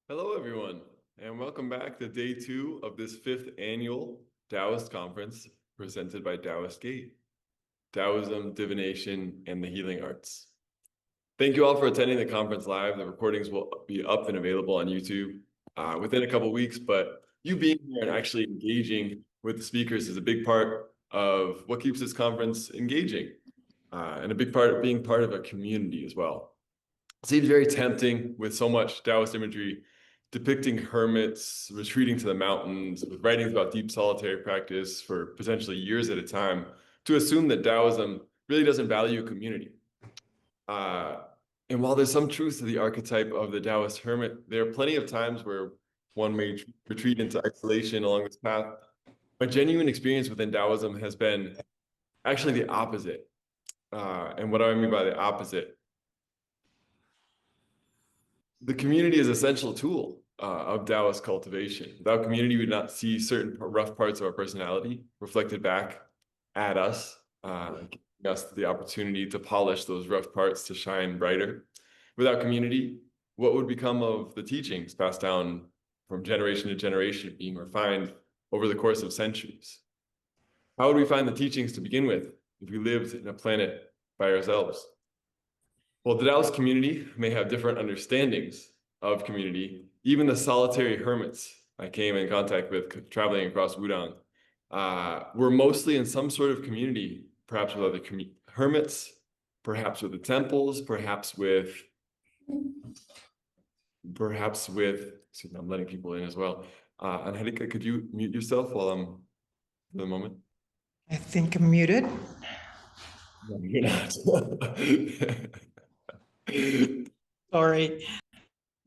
Hello, everyone, and welcome back to day 2 of this 5th annual Daoist conference presented by Daoist Gate, Taoism, Divination, and the Healing Arts. Thank you all for attending the conference live. The recordings will be up and available on YouTube within a couple weeks, but you being here and actually engaging with the speakers is a big part of what keeps this conference engaging, and a big part of being part of a community as well. It seems very tempting with so much Taoist imagery depicting hermits retreating to the mountains with writings about deep solitary practice for potentially years at a time to assume that Taoism really doesn't value community. And while there's some truth to the archetype of the Taoist hermit, there are plenty of times where one may retreat into isolation along this path. My genuine experience within Taoism has been actually the opposite. And what do I mean by the opposite? The community is an essential tool of Taoist cultivation. Without community, we would not see certain rough parts of our personality reflected back at us, giving us the opportunity to polish those rough parts to shine brighter. Without community, what would become of the teachings passed down from generation to generation, being refined over the course of centuries? How would we find the teachings to begin with if we lived in a planet by ourselves? Well, the Taoist community may have different understandings of community. Even the solitary hermits I came in contact with traveling across Wudang were mostly in some sort of community, perhaps with other hermits, perhaps with the temples, perhaps with, excuse me, I'm letting people in as well. Angelica, could you mute yourself while I'm for the moment? I think I'm muted. No, you're not. Sorry.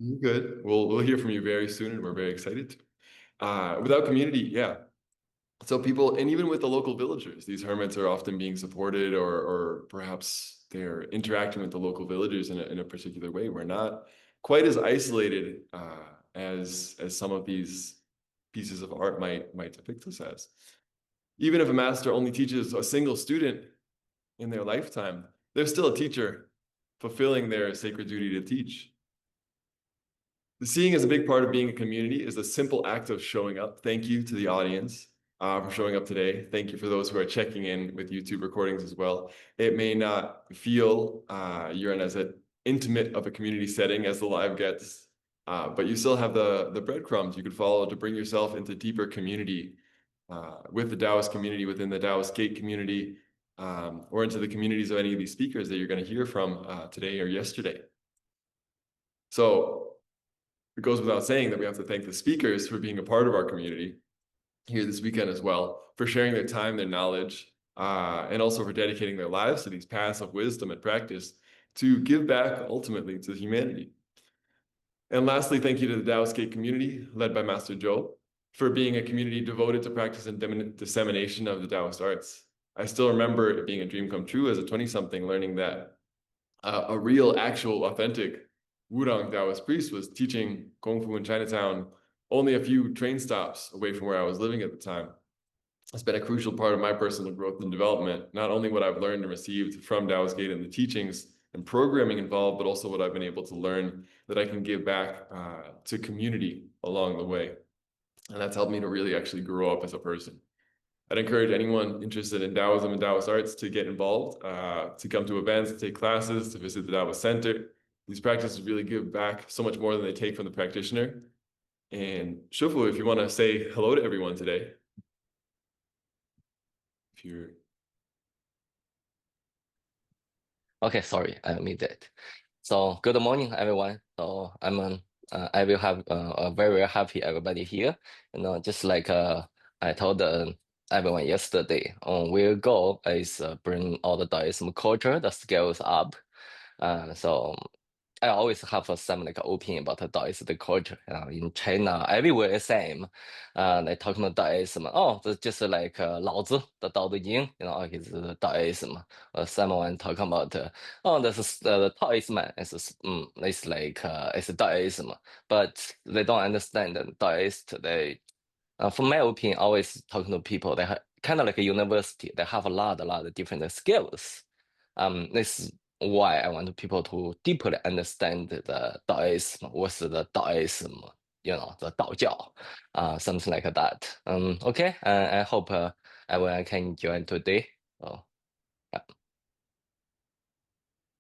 You're good. We'll hear from you very soon, and we're very excited to. Without community, yeah. So people, and even with the local villagers, these hermits are often being supported, or perhaps they're interacting with the local villagers in a particular way. We're not quite as isolated as some of these pieces of art might depict us as. Even if a master only teaches a single student in their lifetime, they're still a teacher fulfilling their sacred duty to teach. The seeing is a big part of being a community is a simple act of showing up. Thank you to the audience for showing up today. Thank you for those who are checking in with YouTube recordings as well. It may not feel you're in as an intimate of a community setting as the live gets, but you still have the breadcrumbs you could follow to bring yourself into deeper community with the Taoist community, within the Taoist Gate community, or into the communities of any of these speakers that you're going to hear from today or yesterday. So it goes without saying that we have to thank the speakers for being a part of our community here this weekend as well, for sharing their time, their knowledge, and also for dedicating their lives to these paths of wisdom and practice to give back ultimately to humanity. And lastly, thank you to the Taoist Gate community led by Master Zhou for being a community devoted to practice and dissemination of the Taoist arts. I still remember it being a dream come true as a 20-something, learning that a real, actual, authentic Wudang Daoist priest was teaching Kung Fu in Chinatown only a few train stops away from where I was living at the time. It's been a crucial part of my personal growth and development, not only what I've learned and received from Taoist Gate and the teachings and programming involved, but also what I've been able to learn that I can give back to community along the way. And that's helped me to really actually grow up as a person. I'd encourage anyone interested in Taoism and Taoist arts to get involved, to come to events, to take classes, to visit the Taoist Center. These practices really give back so much more than they take from the practitioner. And Shufu, if you want to say hello to everyone today. If you're... Okay, sorry, I missed it. So good morning, everyone. So I will have a very happy everybody here. Just like I told everyone yesterday, our goal is bring all the Daoism culture, the skills up. So I always have some like opinion about the Daoist culture. In China, everywhere the same. They talking about Daoism. Oh, it's just like Lao Tzu, the Tao Te Ching. It's Daoism. Someone talking about oh, this is the Taoism. It's like it's Daoism, but they don't understand that Daoist. They, from my opinion, always talking to people. They kind of like a university. They have a lot of different skills. This why I want people to deeply understand the Daoism, what's the Daoism, the Daojiao, something like that. Okay, I hope everyone can enjoy today. Oh, yeah.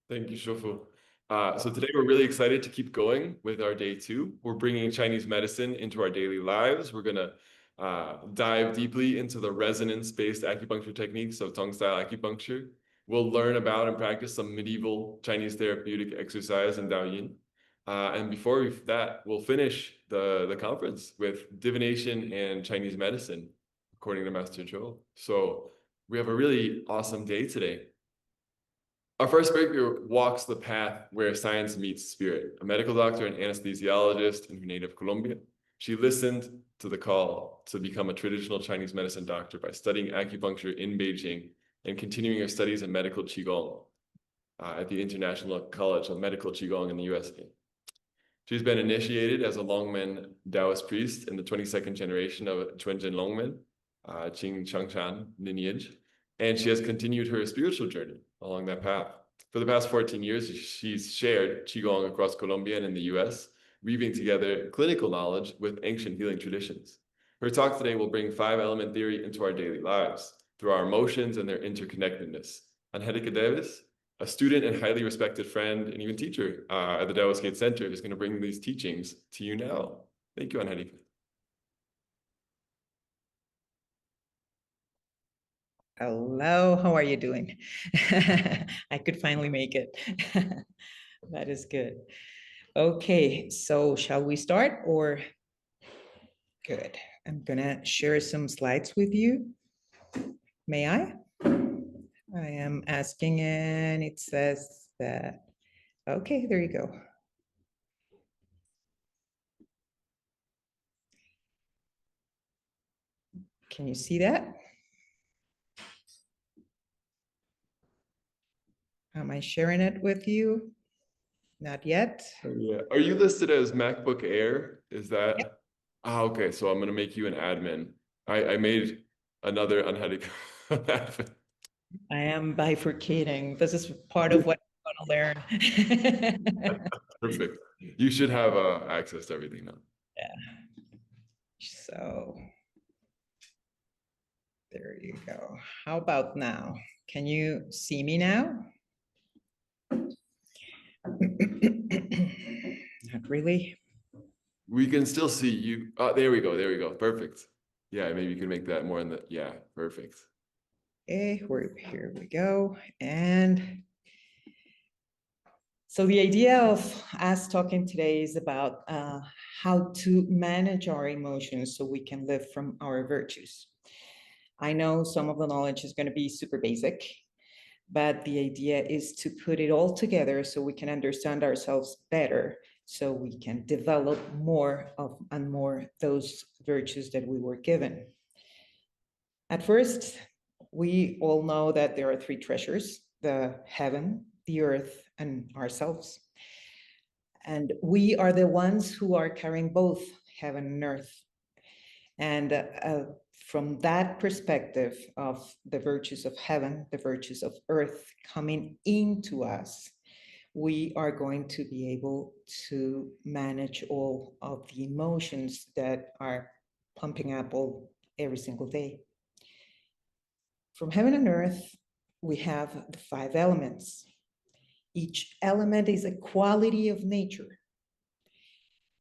Thank you, Shofu. So today we're really excited to keep going with our day 2. We're bringing Chinese medicine into our daily lives. We're going to dive deeply into the resonance-based acupuncture techniques of Tong-style acupuncture. We'll learn about and practice some medieval Chinese therapeutic exercise in Daoyin. And before that, we'll finish the conference with divination and Chinese medicine, according to Master Zhou. So we have a really awesome day today. Our first speaker walks the path where science meets spirit. A medical doctor and anesthesiologist in her native Colombia, she listened to the call to become a traditional Chinese medicine doctor by studying acupuncture in Beijing and continuing her studies in Medical Qigong at the International College of Medical Qigong in the USA. She's been initiated as a Longmen Daoist priest in the 22nd generation of Quanzhen Longmen, Qing Cheng Shan lineage, and she has continued her spiritual journey along that path. For the past 14 years, she's shared Qigong across Colombia and in the US, weaving together clinical knowledge with ancient healing traditions. Her talk today will bring 5-element theory into our daily lives through our emotions and their interconnectedness. Angelica Devis, a student and highly respected friend and even teacher at the Daoist Gate Center, is going to bring these teachings to you now. Thank you, Angelica. Hello, how are you doing? I could finally make it. That is good. Okay, so shall we start or? Good. I'm gonna share some slides with you. May I? I am asking and it says that, okay, there you go. Can you see that? Am I sharing it with you? Not yet. Yeah. Are you listed as MacBook Air? Is that? Yep. Okay. So I'm going to make you an admin. I made another Angelica admin. I am bifurcating. This is part of what I'm going to learn. Perfect. You should have access to everything now. Yeah. So there you go. How about now? Can you see me now? Not really. We can still see you. Oh, there we go. There we go. Perfect. Yeah, maybe you can make that more in the, yeah, perfect. Okay, here we go. And so the idea of us talking today is about how to manage our emotions so we can live from our virtues. I know some of the knowledge is going to be super basic, but the idea is to put it all together so we can understand ourselves better, so we can develop more of and more those virtues that we were given. At first, we all know that there are 3 treasures: the heaven, the earth, and ourselves. And we are the ones who are carrying both heaven and earth. And from that perspective of the virtues of heaven, the virtues of earth coming into us, we are going to be able to manage all of the emotions that are pumping up every single day. From heaven and earth, we have the 5 elements. Each element is a quality of nature.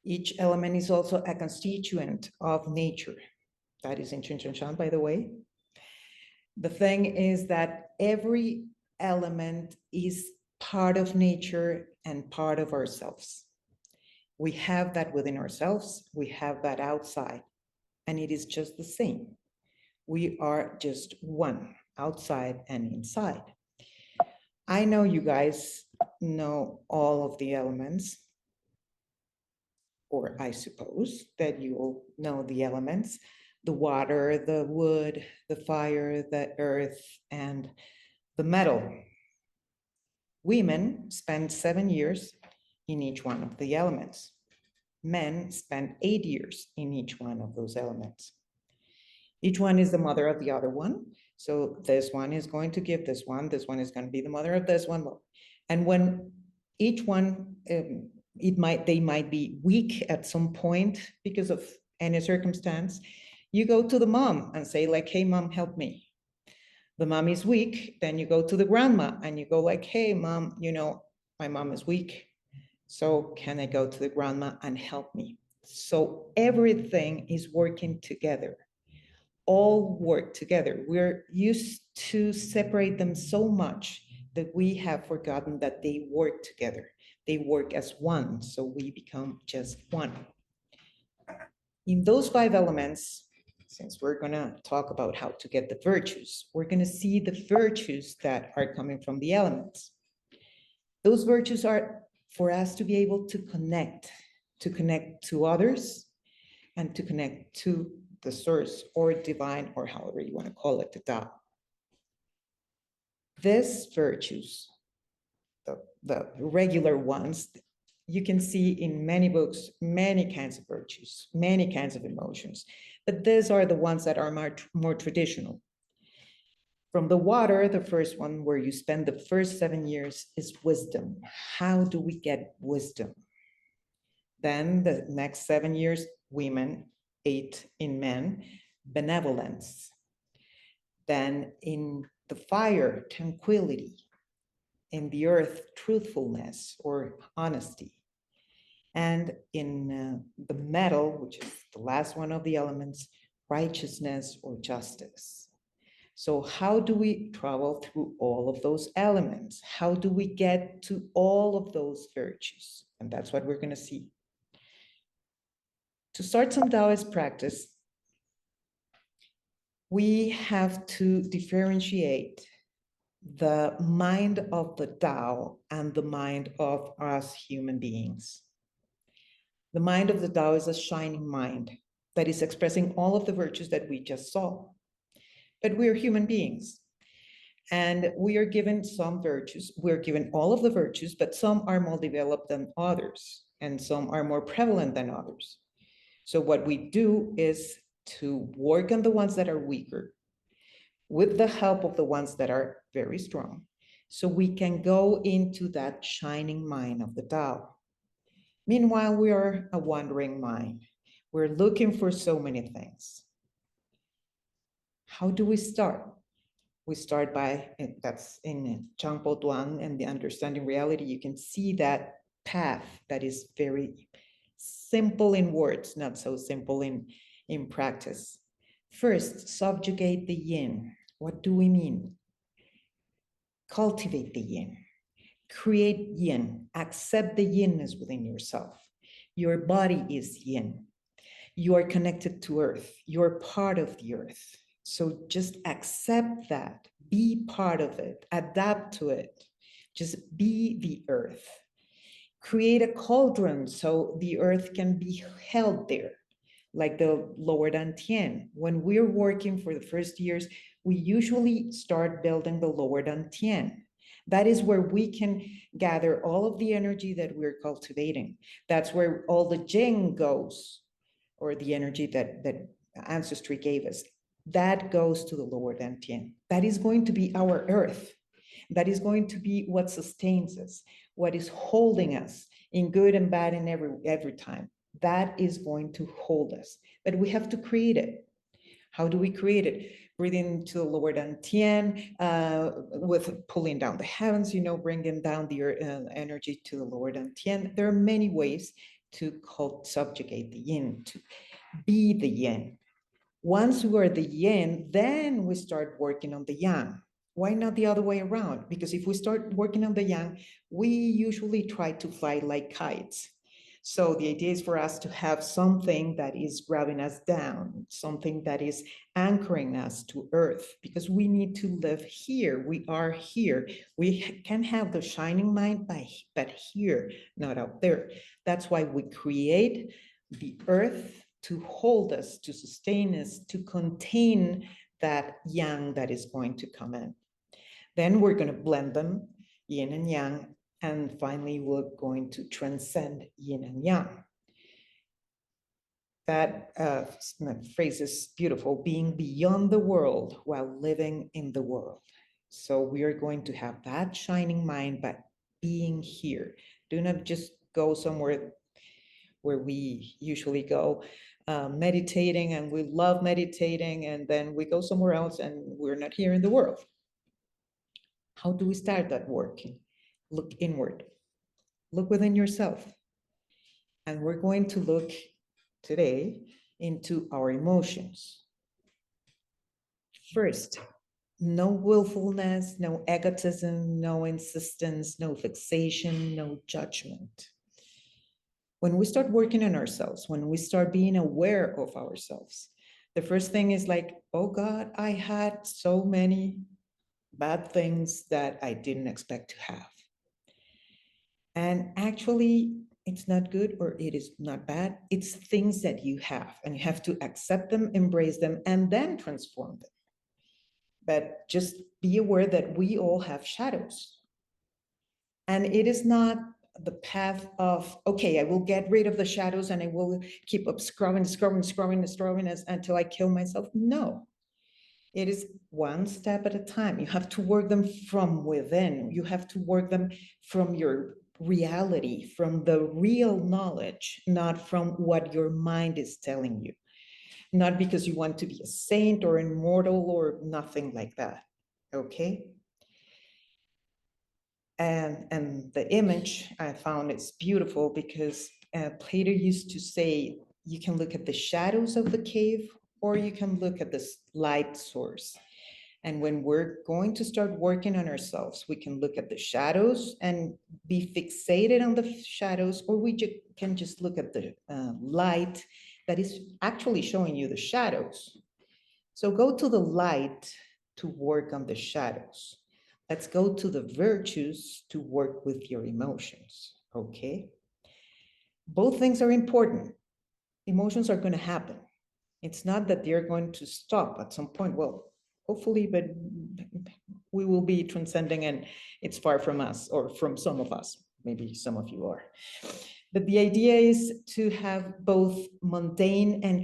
Each element is also a constituent of nature. That is in Qing Cheng Shan, by the way. The thing is that every element is part of nature and part of ourselves. We have that within ourselves, we have that outside, and it is just the same. We are just one, outside and inside. I know you guys know all of the elements, or I suppose that you all know the elements: the water, the wood, the fire, the earth, and the metal. Women spend 7 years in each one of the elements. Men spend 8 years in each one of those elements. Each one is the mother of the other one. So this one is going to give this one is going to be the mother of this one. And when each one, they might be weak at some point because of any circumstance, you go to the mom and say like, hey, mom, help me. The mom is weak, then you go to the grandma and you go like, hey, mom, my mom is weak. So can I go to the grandma and help me? So everything is working together. All work together. We're used to separate them so much that we have forgotten that they work together. They work as one, so we become just one. In those 5 elements, since we're going to talk about how to get the virtues, we're going to see the virtues that are coming from the elements. Those virtues are for us to be able to connect to others, and to connect to the source or divine, or however you want to call it, the Tao. These virtues, the regular ones, you can see in many books, many kinds of virtues, many kinds of emotions, but these are the ones that are more traditional. From the water, the first one where you spend the first 7 years is wisdom. How do we get wisdom? Then the next 7 years, women, 8 in men, benevolence. Then in the fire, tranquility. In the earth, truthfulness or honesty. And in the metal, which is the last one of the elements, righteousness or justice. So how do we travel through all of those elements? How do we get to all of those virtues? And that's what we're going to see. To start some Daoist practice, we have to differentiate the mind of the Tao and the mind of us human beings. The mind of the Tao is a shining mind that is expressing all of the virtues that we just saw. But we are human beings, and we are given some virtues. We're given all of the virtues, but some are more developed than others, and some are more prevalent than others. So what we do is to work on the ones that are weaker with the help of the ones that are very strong, so we can go into that shining mind of the Tao. Meanwhile, we are a wandering mind. We're looking for so many things. How do we start? We start by, that's in Changpo Tuan and the Understanding Reality, you can see that path that is very simple in words, not so simple in practice. First, subjugate the yin. What do we mean? Cultivate the yin. Create yin. Accept the yinness within yourself. Your body is yin. You are connected to earth. You're part of the earth. So just accept that. Be part of it. Adapt to it. Just be the earth. Create a cauldron so the earth can be held there, like the lower dantian. When we're working for the first years, we usually start building the lower dantian. That is where we can gather all of the energy that we're cultivating. That's where all the Jing goes, or the energy that ancestry gave us. That goes to the lower dantian. That is going to be our earth. That is going to be what sustains us, what is holding us in good and bad and every time. That is going to hold us. But we have to create it. How do we create it? Breathing into the lower dantian, with pulling down the heavens, bringing down the energy to the lower dantian. There are many ways to subjugate the yin, to be the yin. Once we are the yin, then we start working on the yang. Why not the other way around? Because if we start working on the yang, we usually try to fly like kites. So the idea is for us to have something that is grabbing us down, something that is anchoring us to earth, because we need to live here. We are here. We can have the shining mind, but here, not out there. That's why we create the earth to hold us, to sustain us, to contain that yang that is going to come in. Then we're going to blend them, yin and yang, and finally we're going to transcend yin and yang. That phrase is beautiful, being beyond the world while living in the world. So we are going to have that shining mind, but being here. Do not just go somewhere where we usually go, meditating, and we love meditating, and then we go somewhere else and we're not here in the world. How do we start that work? Look inward, look within yourself. And we're going to look today into our emotions. First, no willfulness, no egotism, no insistence, no fixation, no judgment. When we start working on ourselves, when we start being aware of ourselves, the first thing is like, oh God, I had so many bad things that I didn't expect to have. And actually, it's not good or it is not bad. It's things that you have, and you have to accept them, embrace them, and then transform them. But just be aware that we all have shadows. And it is not the path of, okay, I will get rid of the shadows and I will keep up scrubbing until I kill myself. No, it is one step at a time. You have to work them from within. You have to work them from your reality, from the real knowledge, not from what your mind is telling you. Not because you want to be a saint or immortal or nothing like that, okay? And the image I found is beautiful because Plato used to say, you can look at the shadows of the cave or you can look at this light source. And when we're going to start working on ourselves, we can look at the shadows and be fixated on the shadows, or we can just look at the light that is actually showing you the shadows. So go to the light to work on the shadows. Let's go to the virtues to work with your emotions, okay? Both things are important. Emotions are going to happen. It's not that they're going to stop at some point. Well, hopefully, but we will be transcending and it's far from us, or from some of us. Maybe some of you are. But the idea is to have both mundane and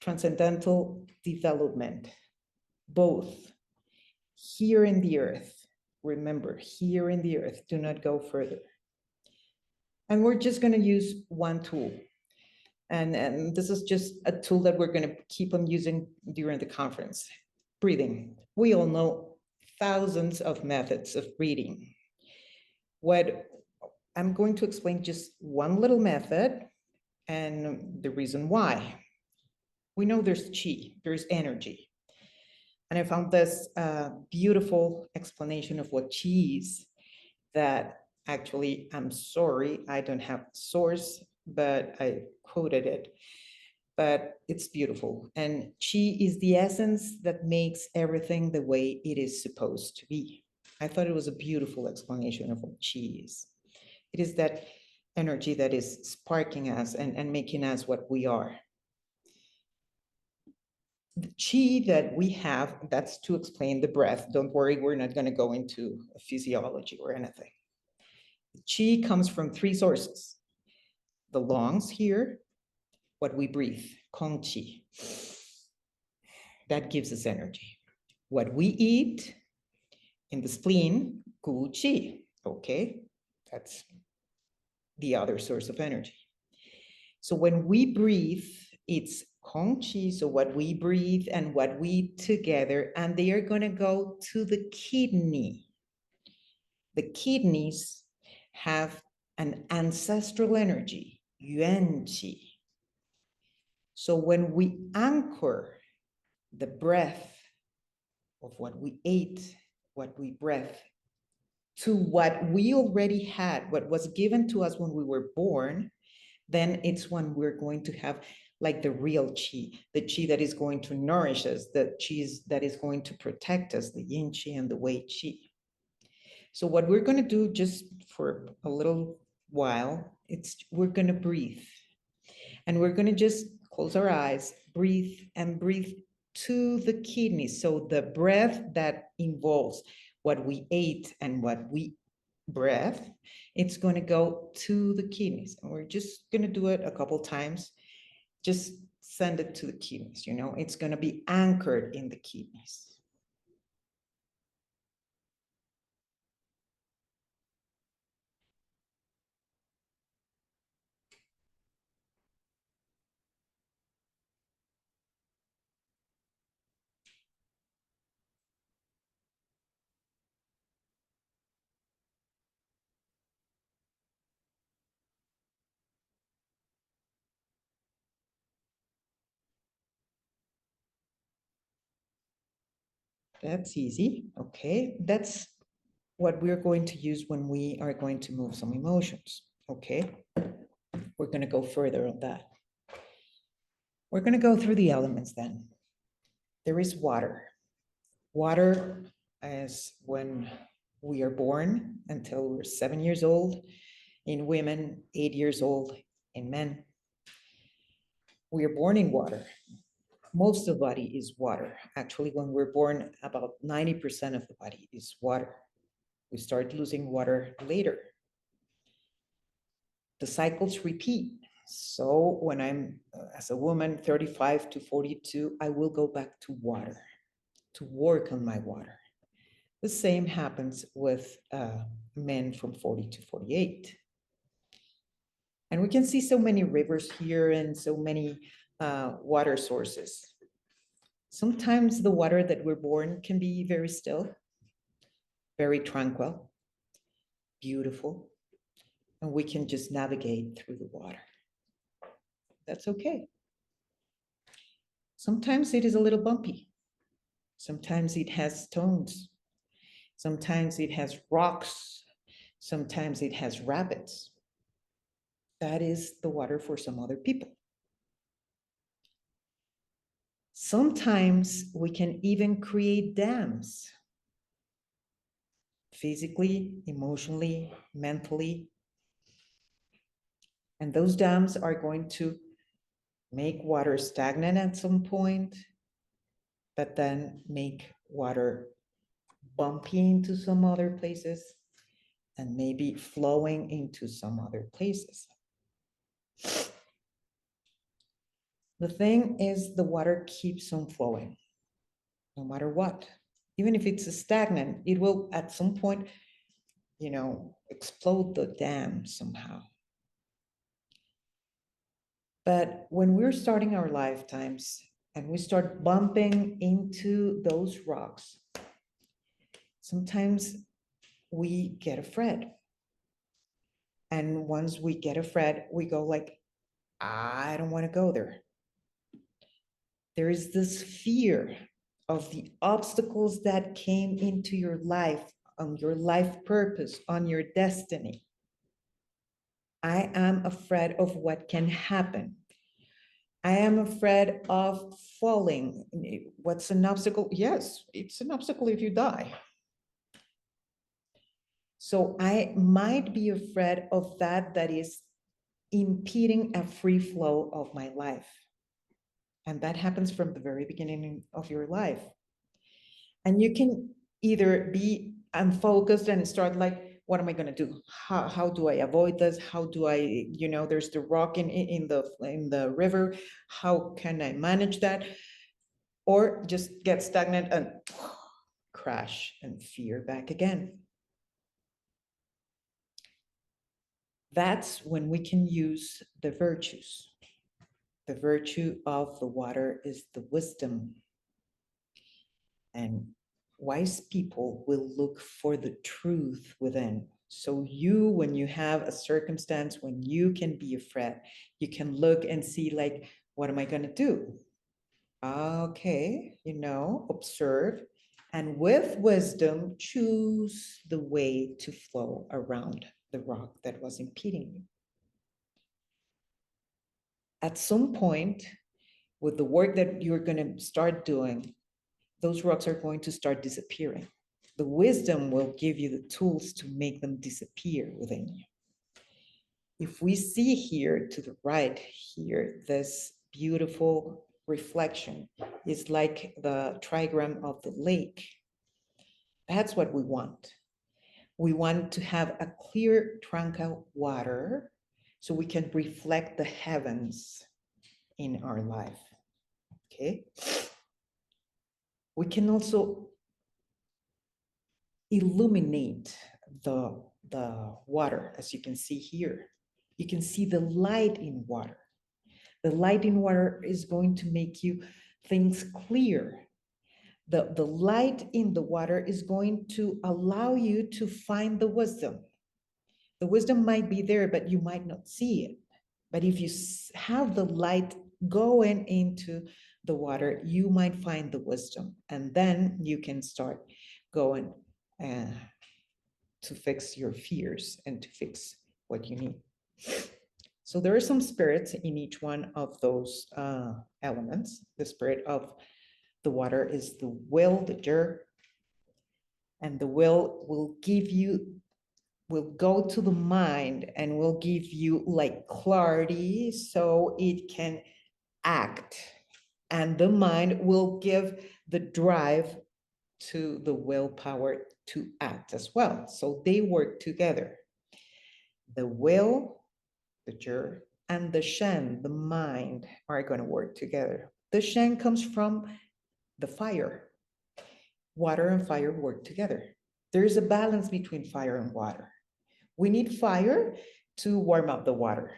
transcendental development, both here in the earth. Remember, here in the earth, do not go further. And we're just going to use one tool. And this is just a tool that we're going to keep on using during the conference. Breathing. We all know thousands of methods of breathing. What I'm going to explain just one little method and the reason why. We know there's qi, there's energy. And I found this beautiful explanation of what qi is, that actually, I'm sorry, I don't have source, but I quoted it. But it's beautiful. And qi is the essence that makes everything the way it is supposed to be. I thought it was a beautiful explanation of what qi is. It is that energy that is sparking us and making us what we are. The qi that we have, that's to explain the breath. Don't worry, we're not going to go into physiology or anything. The qi comes from three sources. The lungs here, what we breathe, kong qi. That gives us energy. What we eat in the spleen, gu qi. Okay, that's the other source of energy. So when we breathe, it's kong qi, so what we breathe and what we eat together, and they are going to go to the kidney. The kidneys have an ancestral energy, yuan qi. So when we anchor the breath of what we ate, what we breathe, to what we already had, what was given to us when we were born, then it's when we're going to have like the real qi, the qi that is going to nourish us, the qi that is going to protect us, the yin qi and the wei qi. So what we're going to do just for a little while, we're going to breathe. And we're going to just close our eyes, breathe, and breathe to the kidneys. So the breath that involves what we ate and what we breathe, it's going to go to the kidneys. And we're just going to do it a couple times. Just send it to the kidneys, you know, it's going to be anchored in the kidneys. That's easy. Okay, that's what we're going to use when we are going to move some emotions. Okay, we're going to go further on that. We're going to go through the elements then. There is water. Water is when we are born until we're 7 years old. In women, 8 years old. In men, we are born in water. Most of the body is water. Actually, when we're born, about 90% of the body is water. We start losing water later. The cycles repeat. So when I'm, as a woman, 35 to 42, I will go back to water, to work on my water. The same happens with men from 40 to 48. And we can see so many rivers here and so many water sources. Sometimes the water that we're born can be very still, very tranquil, beautiful, and we can just navigate through the water. That's okay. Sometimes it is a little bumpy. Sometimes it has stones. Sometimes it has rocks. Sometimes it has rapids. That is the water for some other people. Sometimes we can even create dams, physically, emotionally, mentally. And those dams are going to make water stagnant at some point, but then make water bumpy into some other places and maybe flowing into some other places. The thing is, the water keeps on flowing, no matter what. Even if it's stagnant, it will at some point, explode the dam somehow. But when we're starting our lifetimes and we start bumping into those rocks, sometimes we get afraid. And once we get afraid, we go like, I don't want to go there. There is this fear of the obstacles that came into your life, on your life purpose, on your destiny. I am afraid of what can happen. I am afraid of falling. What's an obstacle? Yes, it's an obstacle if you die. So I might be afraid of that is impeding a free flow of my life. And that happens from the very beginning of your life. And you can either be unfocused and start like, what am I going to do? How do I avoid this? How do I, there's the rock in the river. How can I manage that? Or just get stagnant and crash and fear back again. That's when we can use the virtues. The virtue of the water is the wisdom. And wise people will look for the truth within. So when you have a circumstance, when you can be afraid, you can look and see like, what am I going to do? Okay, observe. And with wisdom, choose the way to flow around the rock that was impeding you. At some point, with the work that you're going to start doing, those rocks are going to start disappearing. The wisdom will give you the tools to make them disappear within you. If we see here to the right here, this beautiful reflection is like the trigram of the lake. That's what we want. We want to have a clear, tranquil water so we can reflect the heavens in our life. Okay. We can also illuminate the water, as you can see here. You can see the light in water. The light in water is going to make you things clear. The light in the water is going to allow you to find the wisdom. The wisdom might be there, but you might not see it. But if you have the light going into the water, you might find the wisdom, and then you can start going to fix your fears and to fix what you need. So there are some spirits in each one of those elements. The spirit of the water is the will, the jur, and the will give you, will go to the mind and will give you like clarity so it can act. And the mind will give the drive to the willpower to act as well. So they work together. The will, the jur, and the shen, the mind, are going to work together. The shen comes from the fire. Water and fire work together. There is a balance between fire and water. We need fire to warm up the water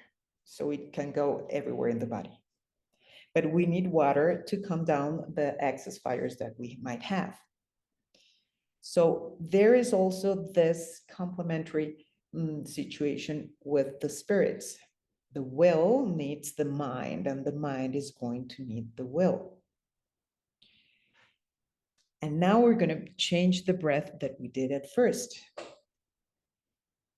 so it can go everywhere in the body. But we need water to calm down the excess fires that we might have. So there is also this complementary situation with the spirits. The will needs the mind, and the mind is going to need the will. And now we're going to change the breath that we did at first.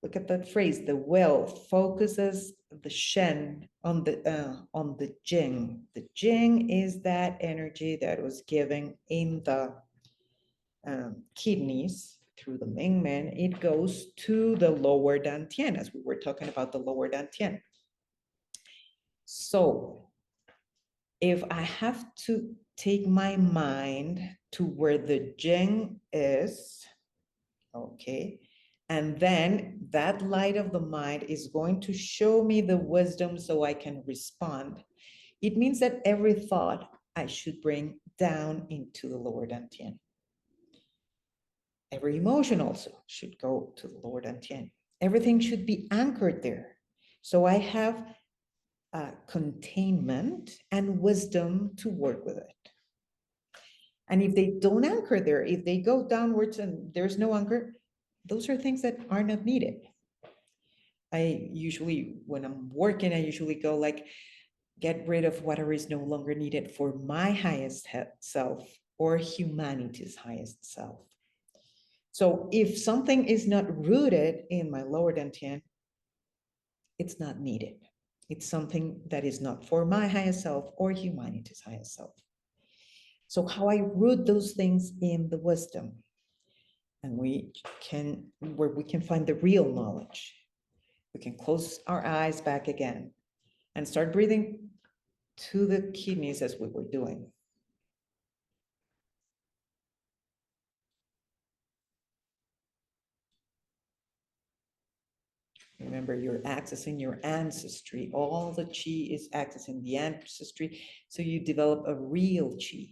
Look at that phrase. The will focuses the shen on the jing. The jing is that energy that was given in the kidneys through the Mingmen. It goes to the lower dantian, as we were talking about the lower dantian. So if I have to take my mind to where the jing is, okay, and then that light of the mind is going to show me the wisdom so I can respond. It means that every thought I should bring down into the lower dantian. Every emotion also should go to the lower dantian. Everything should be anchored there. So I have containment and wisdom to work with it. And if they don't anchor there, if they go downwards and there's no anchor, those are things that are not needed. I usually, when I'm working, I usually go like, get rid of whatever is no longer needed for my highest self or humanity's highest self. So if something is not rooted in my lower dantian, it's not needed. It's something that is not for my highest self or humanity's highest self. So how I root those things in the wisdom, and where we can find the real knowledge. We can close our eyes back again and start breathing to the kidneys as we were doing. Remember, you're accessing your ancestry. All the chi is accessing the ancestry, so you develop a real chi.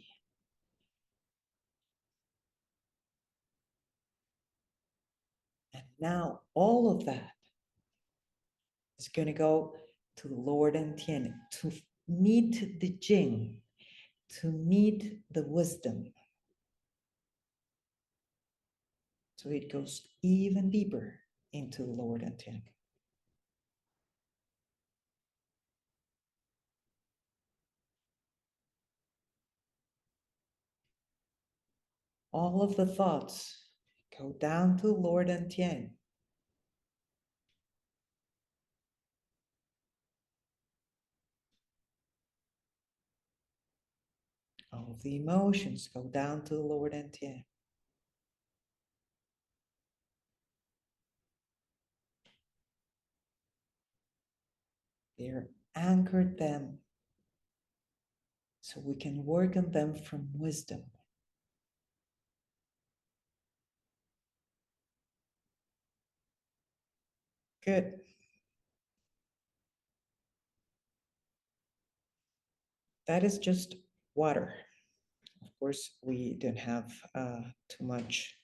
And now all of that is going to go to the lower dantian to meet the jing, to meet the wisdom. So it goes even deeper into the lower dantian. All of the thoughts go down to the lower dantian. All of the emotions go down to the lower dantian. They're anchored them so we can work on them from wisdom. Good. That is just water. Of course, we didn't have too much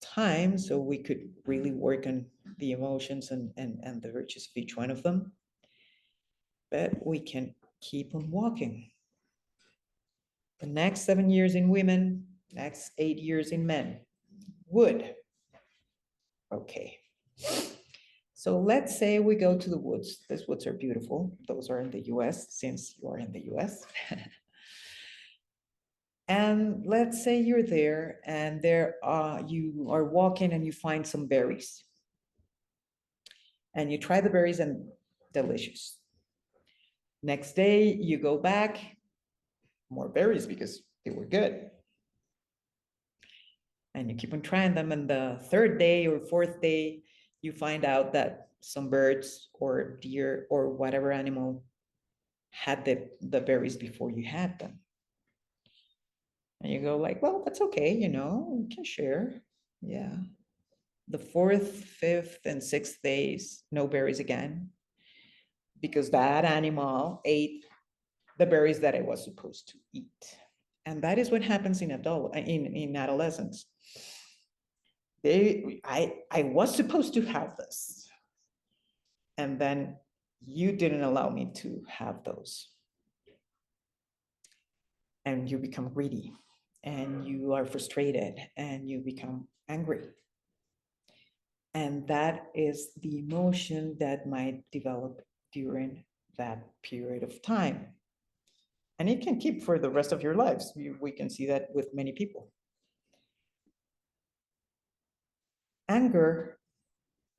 time, so we could really work on the emotions and the virtues of each one of them. But we can keep on walking. The next 7 years in women, next 8 years in men. Wood. Okay. So let's say we go to the woods. These woods are beautiful. Those are in the US, since you are in the US. And let's say you're there and you are walking and you find some berries. And you try the berries and delicious. Next day you go back, more berries because they were good. And you keep on trying them, and the third day or fourth day, you find out that some birds or deer or whatever animal had the berries before you had them. And you go like, well, that's okay, we can share. Yeah. The fourth, fifth, and sixth days, no berries again, because that animal ate the berries that it was supposed to eat. And that is what happens in adolescence. I was supposed to have this. And then you didn't allow me to have those. And you become greedy, and you are frustrated, and you become angry. And that is the emotion that might develop during that period of time. And it can keep for the rest of your lives. We can see that with many people. Anger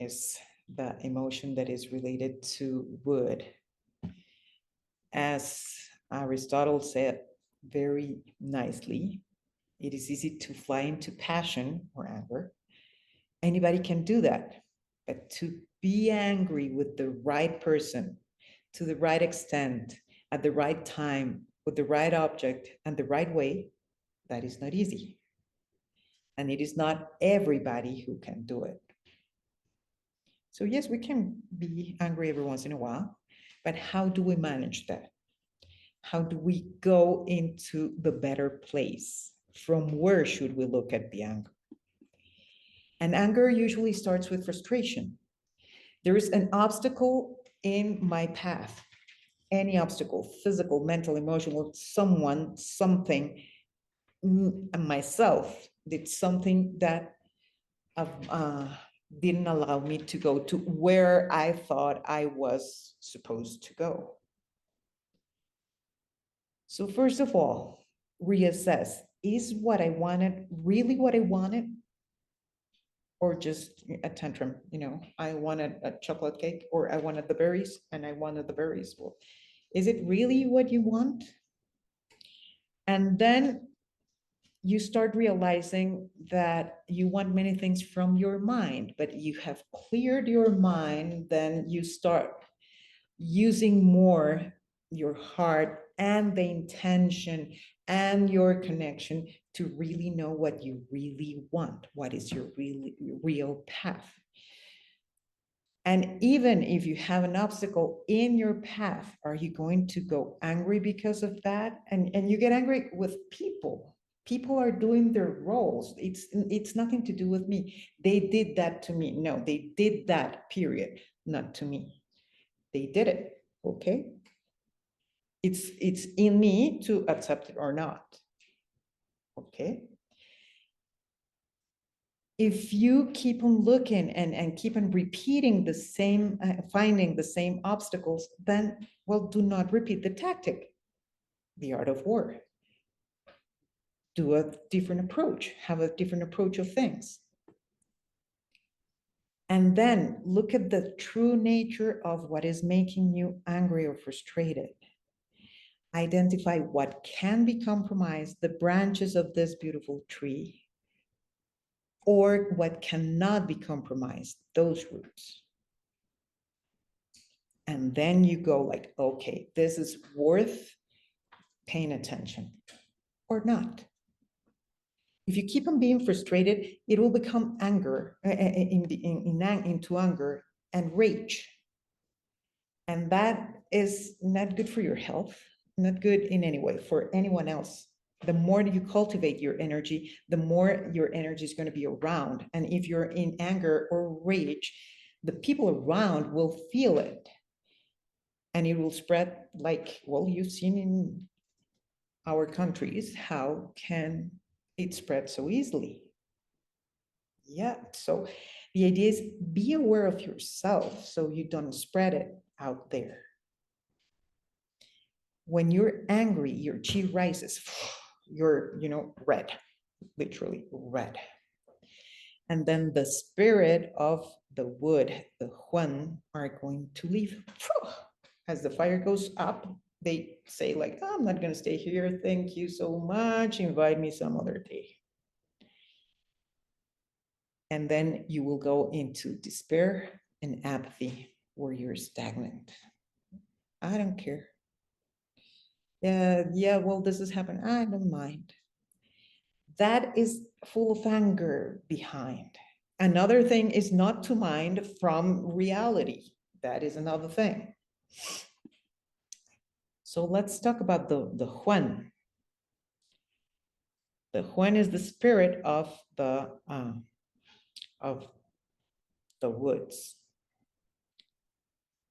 is the emotion that is related to wood. As Aristotle said very nicely, it is easy to fly into passion or anger. Anybody can do that. But to be angry with the right person, to the right extent, at the right time, with the right object and the right way, that is not easy. And it is not everybody who can do it. So yes, we can be angry every once in a while, but how do we manage that? How do we go into the better place? From where should we look at the anger? And anger usually starts with frustration. There is an obstacle in my path, any obstacle, physical, mental, emotional, someone, something, myself did something that didn't allow me to go to where I thought I was supposed to go. So first of all, reassess, is what I wanted really what I wanted? Or just a tantrum, I wanted a chocolate cake, or I wanted the berries and I wanted the berries. Well, is it really what you want? And then you start realizing that you want many things from your mind, but you have cleared your mind, then you start using more your heart and the intention and your connection to really know what you really want, what is your real path. And even if you have an obstacle in your path, are you going to go angry because of that? And you get angry with people. People are doing their roles. It's nothing to do with me. They did that to me. No, they did that, period, not to me. They did it, okay? It's in me to accept it or not, okay? If you keep on looking and keep on repeating the same, finding the same obstacles, then, well, do not repeat the tactic, the art of war. Do a different approach, have a different approach of things. And then look at the true nature of what is making you angry or frustrated. Identify what can be compromised, the branches of this beautiful tree, or what cannot be compromised, those roots. And then you go like, okay, this is worth paying attention or not. If you keep on being frustrated, it will become anger, into anger and rage. And that is not good for your health, not good in any way for anyone else. The more you cultivate your energy, the more your energy is going to be around. And if you're in anger or rage, the people around will feel it. And it will spread like, well, you've seen in our countries, how can it spread so easily? Yeah, so the idea is be aware of yourself so you don't spread it out there. When you're angry, your chi rises. you're, you know, red, literally red. And then the spirit of the wood, the Huan, are going to leave. As the fire goes up, they say like, oh, I'm not going to stay here. Thank you so much. Invite me some other day. And then you will go into despair and apathy where you're stagnant. I don't care. Yeah, well, this has happened. I don't mind. That is full of anger behind. Another thing is not to mind from reality. That is another thing. So let's talk about the Huan. The Huan is the spirit of the woods.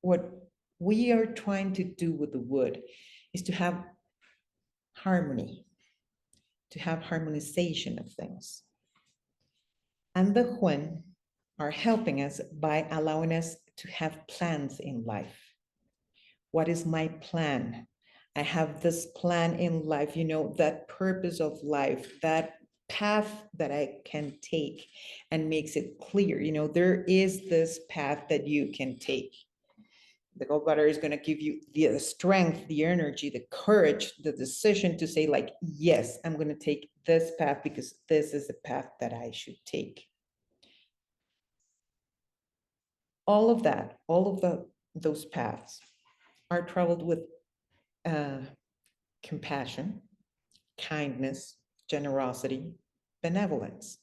What we are trying to do with the wood is to have harmony, to have harmonization of things. And the Huan are helping us by allowing us to have plans in life. What is my plan? I have this plan in life, you know, that purpose of life, that path that I can take, and makes it clear, you know, there is this path that you can take. The gallbladder is going to give you the strength, the energy, the courage, the decision to say like, yes, I'm going to take this path because this is the path that I should take. All of that, all of those paths are traveled with compassion, kindness, generosity, benevolence.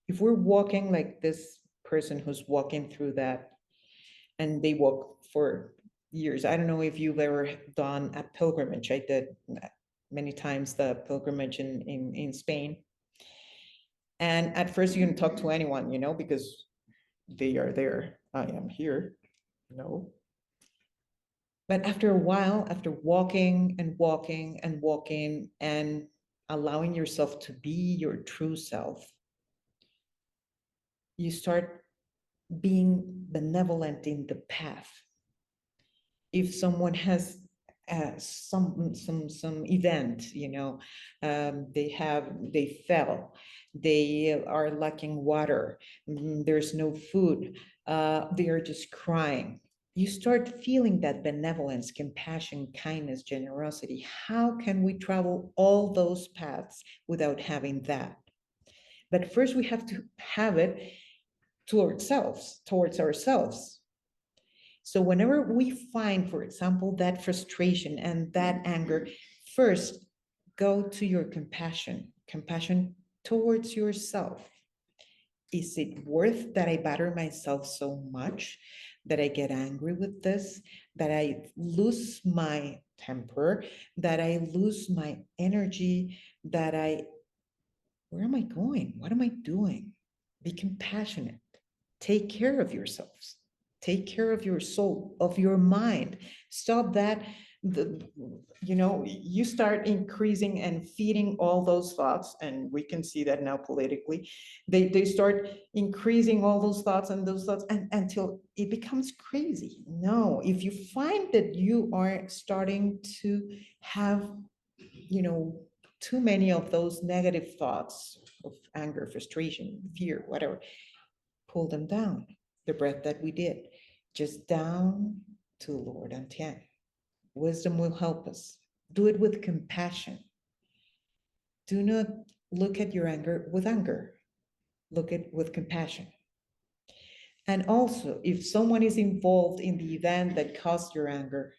If we're walking like this person who's walking through that, and they walk for years, I don't know if you've ever done a pilgrimage. I did many times the pilgrimage in Spain. And at first you can talk to anyone, you know, because they are there. I am here. No. But after a while, after walking and walking and walking and allowing yourself to be your true self, you start being benevolent in the path. If someone has some event, you know, they fell, they are lacking water, there's no food, they are just crying. You start feeling that benevolence, compassion, kindness, generosity. How can we travel all those paths without having that? But first we have to have it towards ourselves. So whenever we find, for example, that frustration and that anger, first go to your compassion towards yourself. Is it worth that I batter myself so much, that I get angry with this, that I lose my temper, that I lose my energy, where am I going? What am I doing? Be compassionate. Take care of yourselves. Take care of your soul, of your mind. Stop that. You start increasing and feeding all those thoughts, and we can see that now politically. They start increasing all those thoughts and until it becomes crazy. No, if you find that you are starting to have, too many of those negative thoughts of anger, frustration, fear, whatever, pull them down. The breath that we did, just down to Lord Antien. Wisdom will help us. Do it with compassion. Do not look at your anger with anger. Look at it with compassion. And also, if someone is involved in the event that caused your anger,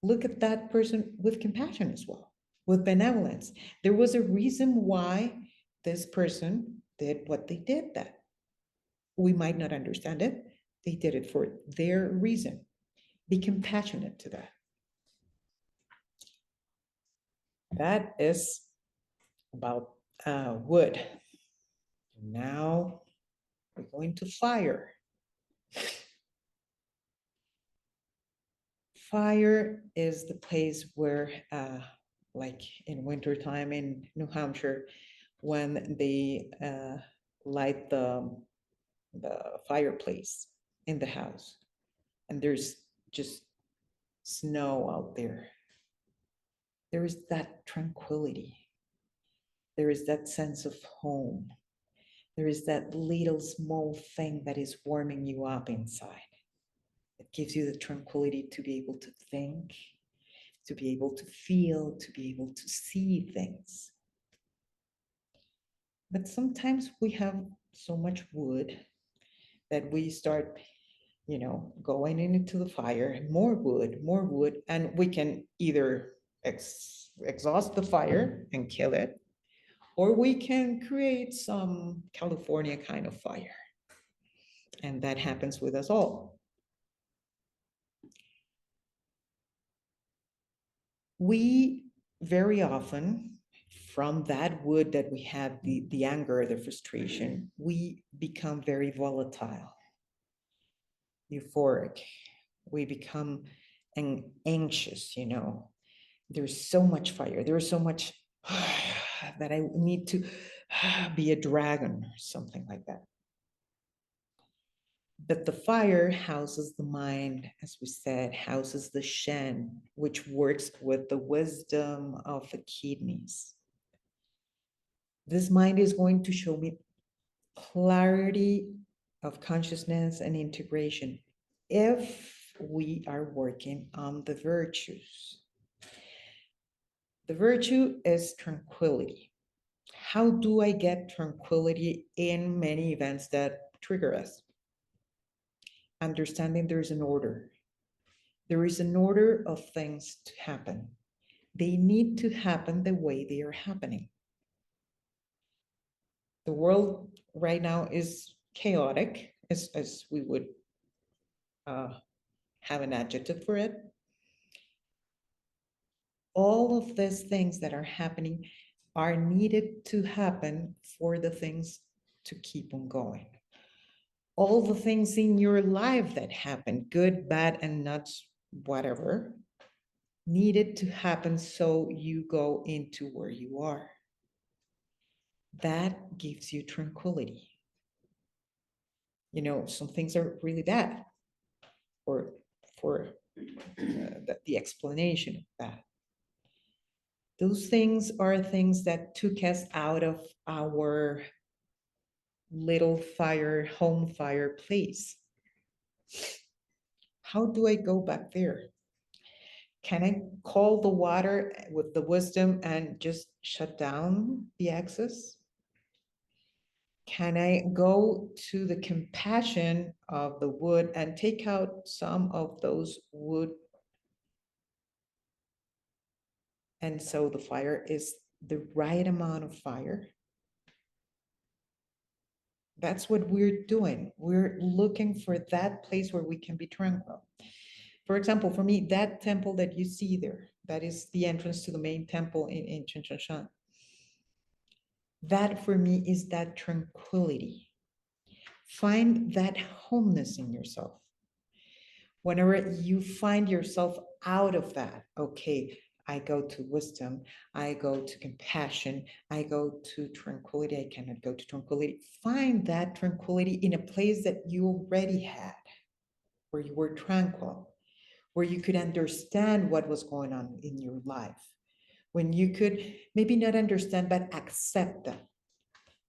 look at that person with compassion as well, with benevolence. There was a reason why this person did what they did. That we might not understand it. They did it for their reason. Be compassionate to that. That is about wood. Now we're going to fire. Fire is the place where, like in wintertime in New Hampshire, when they light the fireplace in the house, and there's just snow out there. There is that tranquility. there is that sense of home. There is that little small thing that is warming you up inside. It gives you the tranquility to be able to think, to be able to feel, to be able to see things. But sometimes we have so much wood that we start, going into the fire, and more wood, and we can either exhaust the fire and kill it, or we can create some California kind of fire. And that happens with us all. We very often, from that wood that we have, the anger, the frustration, we become very volatile, euphoric. We become anxious, There's so much fire. There's so much that I need to be a dragon or something like that. But the fire houses the mind, as we said, houses the Shen, which works with the wisdom of the kidneys. This mind is going to show me clarity of consciousness and integration if we are working on the virtues. The virtue is tranquility. How do I get tranquility in many events that trigger us? Understanding there's an order. There is an order of things to happen. They need to happen the way they are happening. The world right now is chaotic, as we would have an adjective for it. All of these things that are happening are needed to happen for the things to keep on going. All the things in your life that happen, good, bad, and not whatever, needed to happen so you go into where you are. That gives you tranquility. Some things are really bad, or for the explanation of that. Those things are things that took us out of our little fire, home fireplace. How do I go back there? Can I call the water with the wisdom and just shut down the access? Can I go to the compassion of the wood and take out some of those wood? And so the fire is the right amount of fire. That's what we're doing. We're looking for that place where we can be tranquil. For example, for me, that temple that you see there, that is the entrance to the main temple in Qing Cheng Shan. That for me is that tranquility. Find that homeness in yourself. Whenever you find yourself out of that, okay, I go to wisdom, I go to compassion, I go to tranquility, I cannot go to tranquility. Find that tranquility in a place that you already had, where you were tranquil, where you could understand what was going on in your life, when you could maybe not understand, but accept that.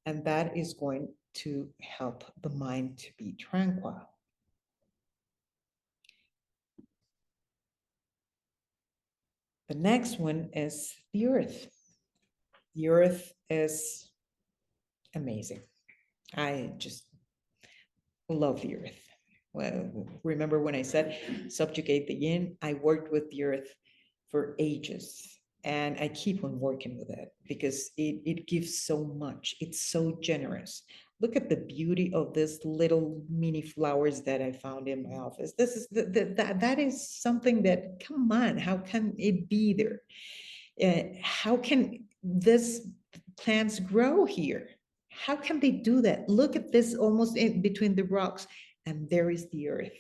And that is going to help the mind to be tranquil. The next one is the earth. The earth is amazing. I just love the earth. Well, remember when I said subjugate the yin? I worked with the earth for ages, and I keep on working with it because it gives so much. It's so generous. Look at the beauty of this little mini flowers that I found in my office. This is that is something that, come on, how can it be there? How can this plants grow here? How can they do that? Look at this, almost in between the rocks, and there is the earth.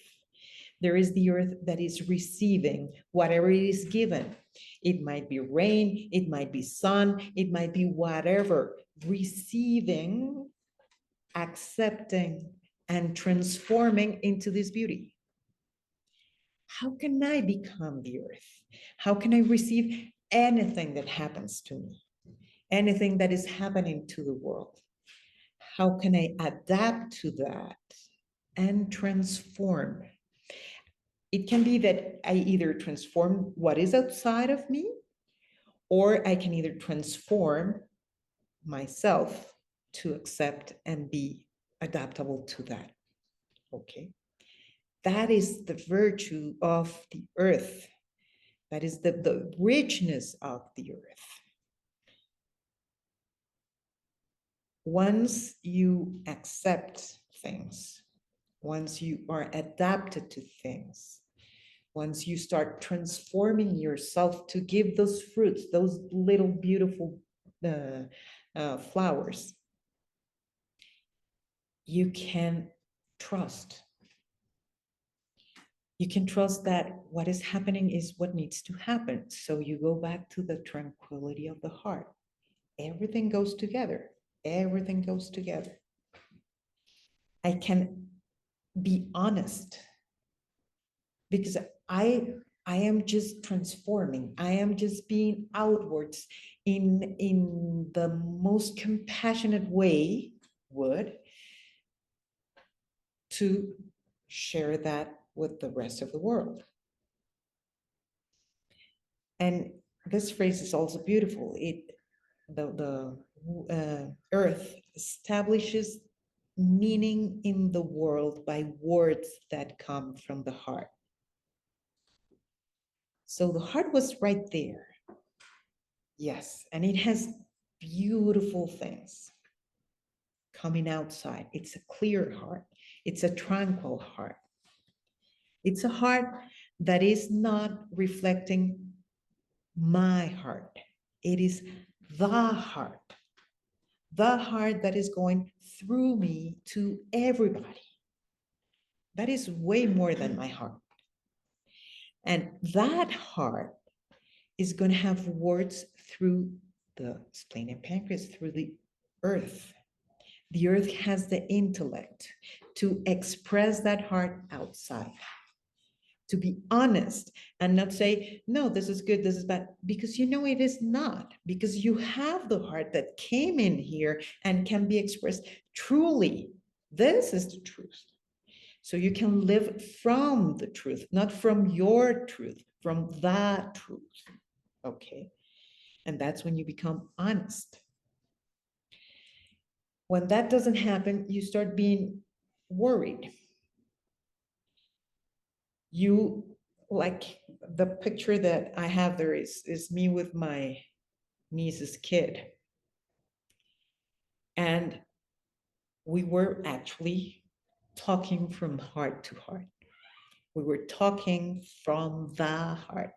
There is the earth that is receiving whatever it is given. It might be rain, it might be sun, it might be whatever. Receiving, accepting, and transforming into this beauty. How can I become the earth? How can I receive anything that happens to me? anything that is happening to the world. How can I adapt to that and transform? It can be that I either transform what is outside of me, or I can either transform myself to accept and be adaptable to that. Okay. That is the virtue of the earth. That is the richness of the earth. Once you accept things, once you are adapted to things, once you start transforming yourself to give those fruits, those little beautiful flowers, you can trust. You can trust that what is happening is what needs to happen. So you go back to the tranquility of the heart. Everything goes together. Everything goes together. I can be honest because I am just transforming. I am just being outwards in the most compassionate way to share that with the rest of the world. And this phrase is also beautiful. The earth establishes meaning in the world by words that come from the heart. So the heart was right there. Yes, and it has beautiful things coming outside. It's a clear heart. It's a tranquil heart. It's a heart that is not reflecting my heart. It is the heart that is going through me to everybody. That is way more than my heart. And that heart is going to have words through the spleen and pancreas, through the earth. The earth has the intellect to express that heart outside, to be honest and not say, no, this is good, this is bad, because you know it is not, because you have the heart that came in here and can be expressed truly. This is the truth. So you can live from the truth, not from your truth, from that truth. Okay. And that's when you become honest. When that doesn't happen, you start being worried. You, like the picture that I have there is me with my niece's kid. And we were actually talking from heart to heart. We were talking from the heart,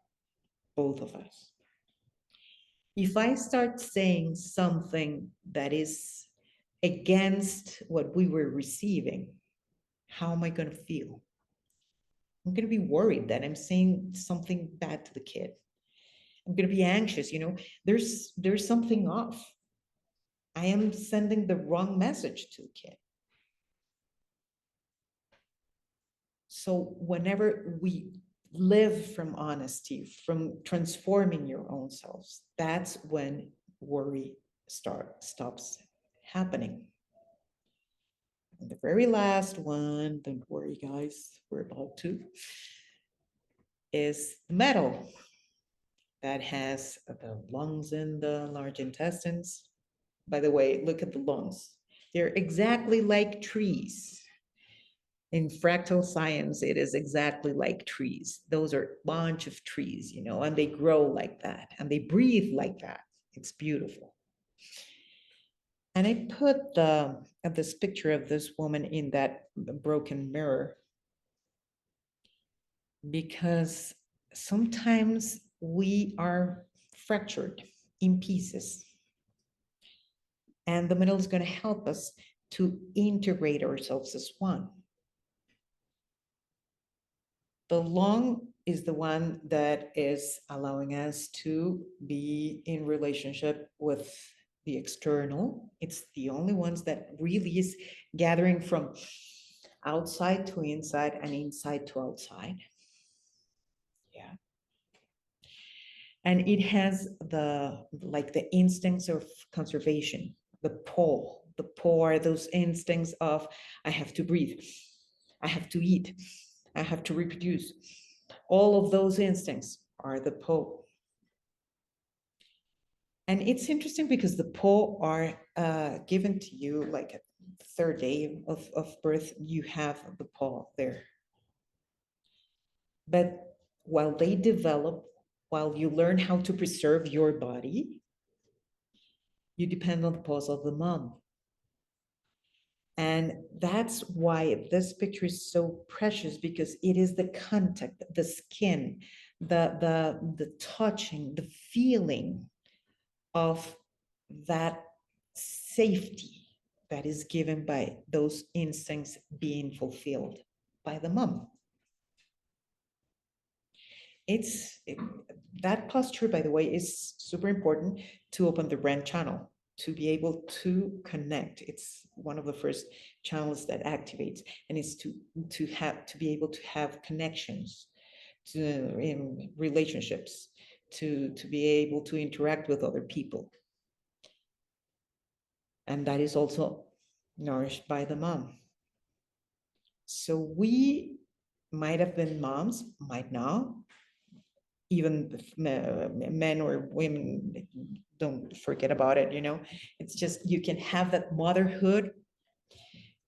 both of us. If I start saying something that is against what we were receiving, how am I going to feel? I'm going to be worried that I'm saying something bad to the kid. I'm going to be anxious, you know, there's something off. I am sending the wrong message to the kid. So whenever we live from honesty, from transforming your own selves, that's when worry stops happening. And the very last one, don't worry guys, we're about to, is metal. That has the lungs and the large intestines. By the way, look at the lungs. They're exactly like trees. In fractal science, it is exactly like trees. Those are a bunch of trees, you know, and they grow like that and they breathe like that. It's beautiful. And I put this picture of this woman in that broken mirror because sometimes we are fractured in pieces. And the middle is going to help us to integrate ourselves as one. The lung is the one that is allowing us to be in relationship with the external. It's the only ones that really is gathering from outside to inside and inside to outside. Yeah. And it has the instincts of conservation, the po. The po are those instincts of I have to breathe, I have to eat, I have to reproduce. All of those instincts are the po. And it's interesting because the po are given to you like at the third day of birth, you have the po there. But while they develop, while you learn how to preserve your body, you depend on the pose of the mom. And that's why this picture is so precious, because it is the contact, the skin, the touching, the feeling of that safety that is given by those instincts being fulfilled by the mom. That posture, by the way, is super important to open the brain channel, to be able to connect. It's one of the first channels that activates, and it's to be able to have connections in relationships, to be able to interact with other people. And that is also nourished by the mom. So we might have been moms, might not. Even men or women, don't forget about it, It's just, you can have that motherhood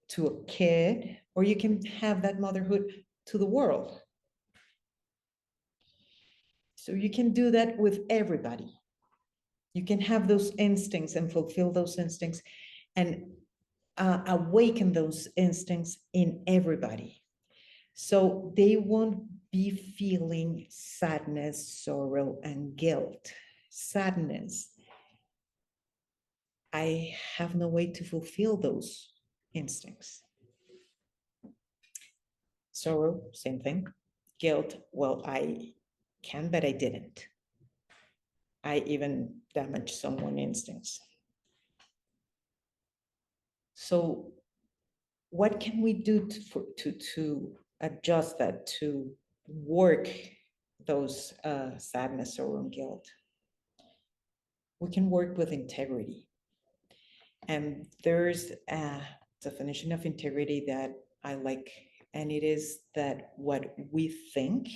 to a kid, or you can have that motherhood to the world. So you can do that with everybody. You can have those instincts and fulfill those instincts and awaken those instincts in everybody. So they won't be feeling sadness, sorrow, and guilt. Sadness, I have no way to fulfill those instincts. Sorrow, same thing. Guilt, well, I can, but I didn't. I even damaged someone's instincts. So what can we do to adjust that, to work those sadness, sorrow, and guilt? We can work with integrity. And there's a definition of integrity that I like, and it is that what we think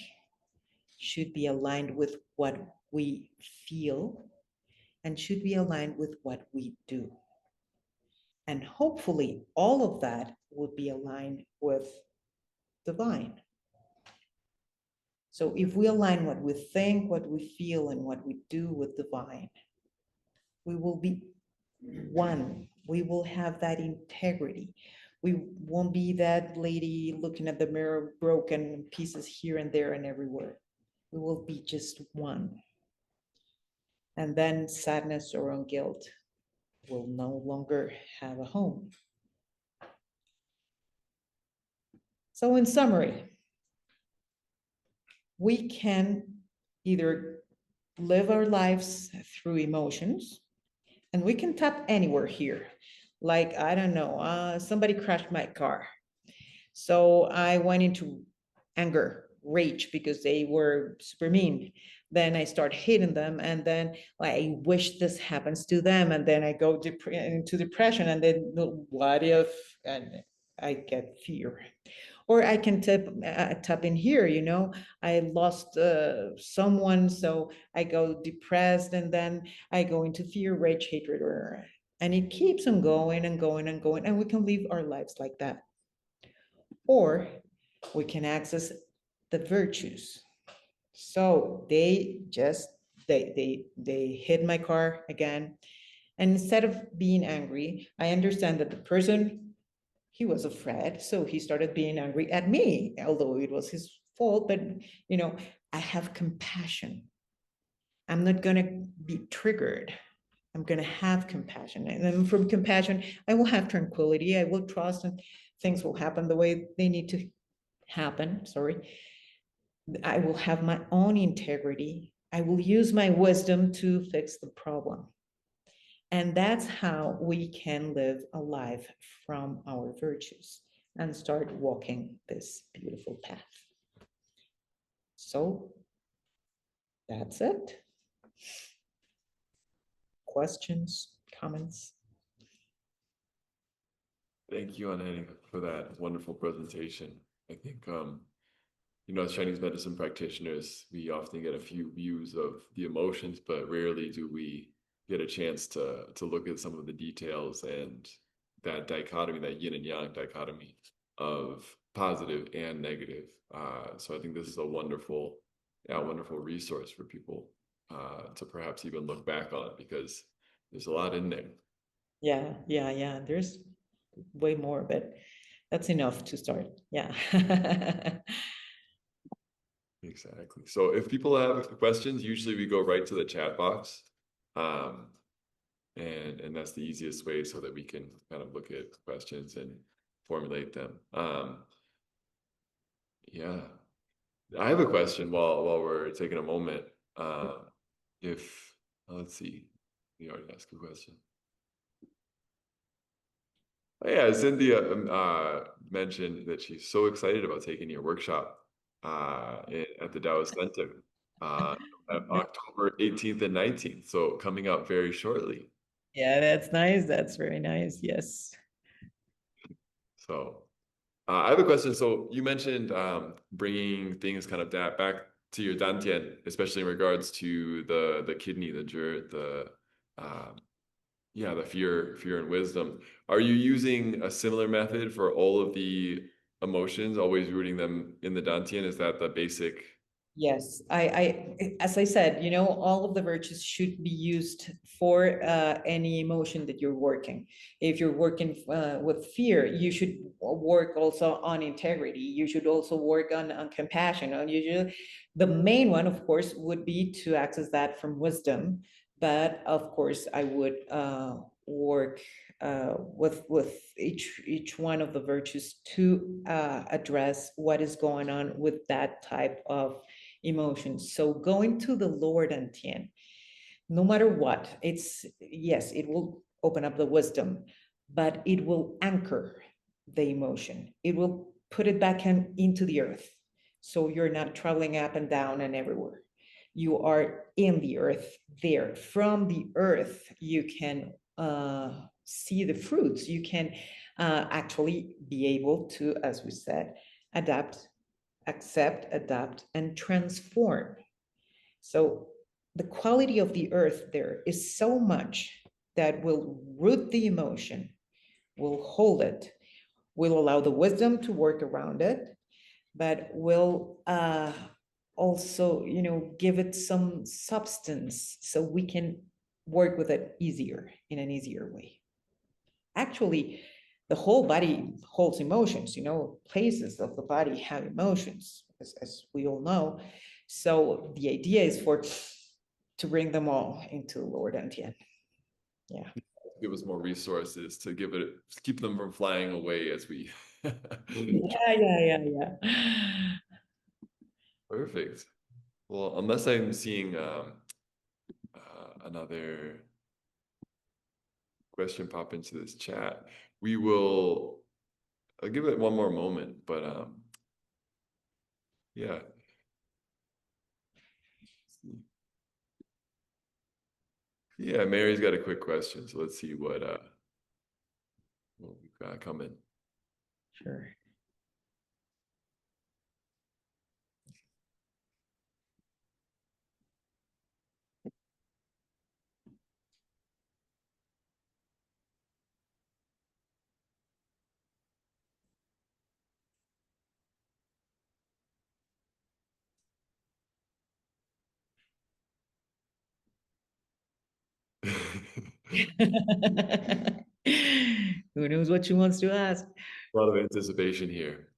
should be aligned with what we feel and should be aligned with what we do. And hopefully all of that will be aligned with divine. So if we align what we think, what we feel, and what we do with divine, we will be one. We will have that integrity. We won't be that lady looking at the mirror, broken pieces here and there and everywhere. We will be just one. And then sadness or guilt will no longer have a home. So in summary, we can either live our lives through emotions, and we can tap anywhere here. Like, I don't know, somebody crashed my car. So I went into anger, rage, because they were super mean. Then I start hating them, and then I wish this happens to them, and then I go into depression, and then what if, and I get fear. Or I can tap in here, I lost someone, so I go depressed, and then I go into fear, rage, hatred, and it keeps on going and going and going, and we can live our lives like that. Or we can access the virtues. So they hit my car again, and instead of being angry, I understand that the person, he was afraid, so he started being angry at me, although it was his fault. But I have compassion. I'm not gonna be triggered. I'm gonna have compassion, and then from compassion, I will have tranquility. I will trust, and things will happen the way they need to happen. I will have my own integrity. I will use my wisdom to fix the problem. And that's how we can live a life from our virtues and start walking this beautiful path. So that's it. Questions, comments? Thank you, Angélica, for that wonderful presentation. I think, you know, as Chinese medicine practitioners, we often get a few views of the emotions, but rarely do we get a chance to look at some of the details and that dichotomy, that yin and yang dichotomy of positive and negative. So I think this is a wonderful, wonderful resource for people to perhaps even look back on, because there's a lot in there. Yeah. There's way more, but that's enough to start. Yeah. Exactly. So if people have questions, usually we go right to the chat box. And that's the easiest way so that we can kind of look at questions and formulate them. Yeah. I have a question while we're taking a moment. If let's see, we already asked a question. Oh, yeah, Cynthia mentioned that she's so excited about taking your workshop at the Daoist Center at October 18th and 19th. So coming up very shortly. Yeah, that's nice. That's very nice. Yes. So I have a question. So you mentioned bringing things kind of back to your dantian, especially in regards to the kidney, the fear and wisdom. Are you using a similar method for all of the emotions, always rooting them in the dantian? Is that the basic? Yes, as I said, you know, all of the virtues should be used for any emotion that you're working. If you're working with fear, you should work also on integrity. You should also work on compassion. The main one, of course, would be to access that from wisdom. But of course, I would work with each one of the virtues to address what is going on with that type of emotions. So going to the lower dantian, no matter what, yes, it will open up the wisdom, but it will anchor the emotion. It will put it back into the earth. So you're not traveling up and down and everywhere. You are in the earth there. From the earth, you can see the fruits. You can actually be able to, as we said, adapt, accept, adapt, and transform. So the quality of the earth there is so much that will root the emotion, will hold it, will allow the wisdom to work around it, but will also, you know, give it some substance so we can work with it easier, in an easier way. Actually, the whole body holds emotions, you know, places of the body have emotions, as we all know. So the idea is to bring them all into the lower dantian. Yeah. Give us more resources to keep them from flying away as we. Yeah. Perfect. Well, unless I'm seeing another question pop into this chat, I'll give it one more moment, but yeah. Yeah, Mary's got a quick question, so let's see what we've got coming. Sure. Who knows what she wants to ask? A lot of anticipation here.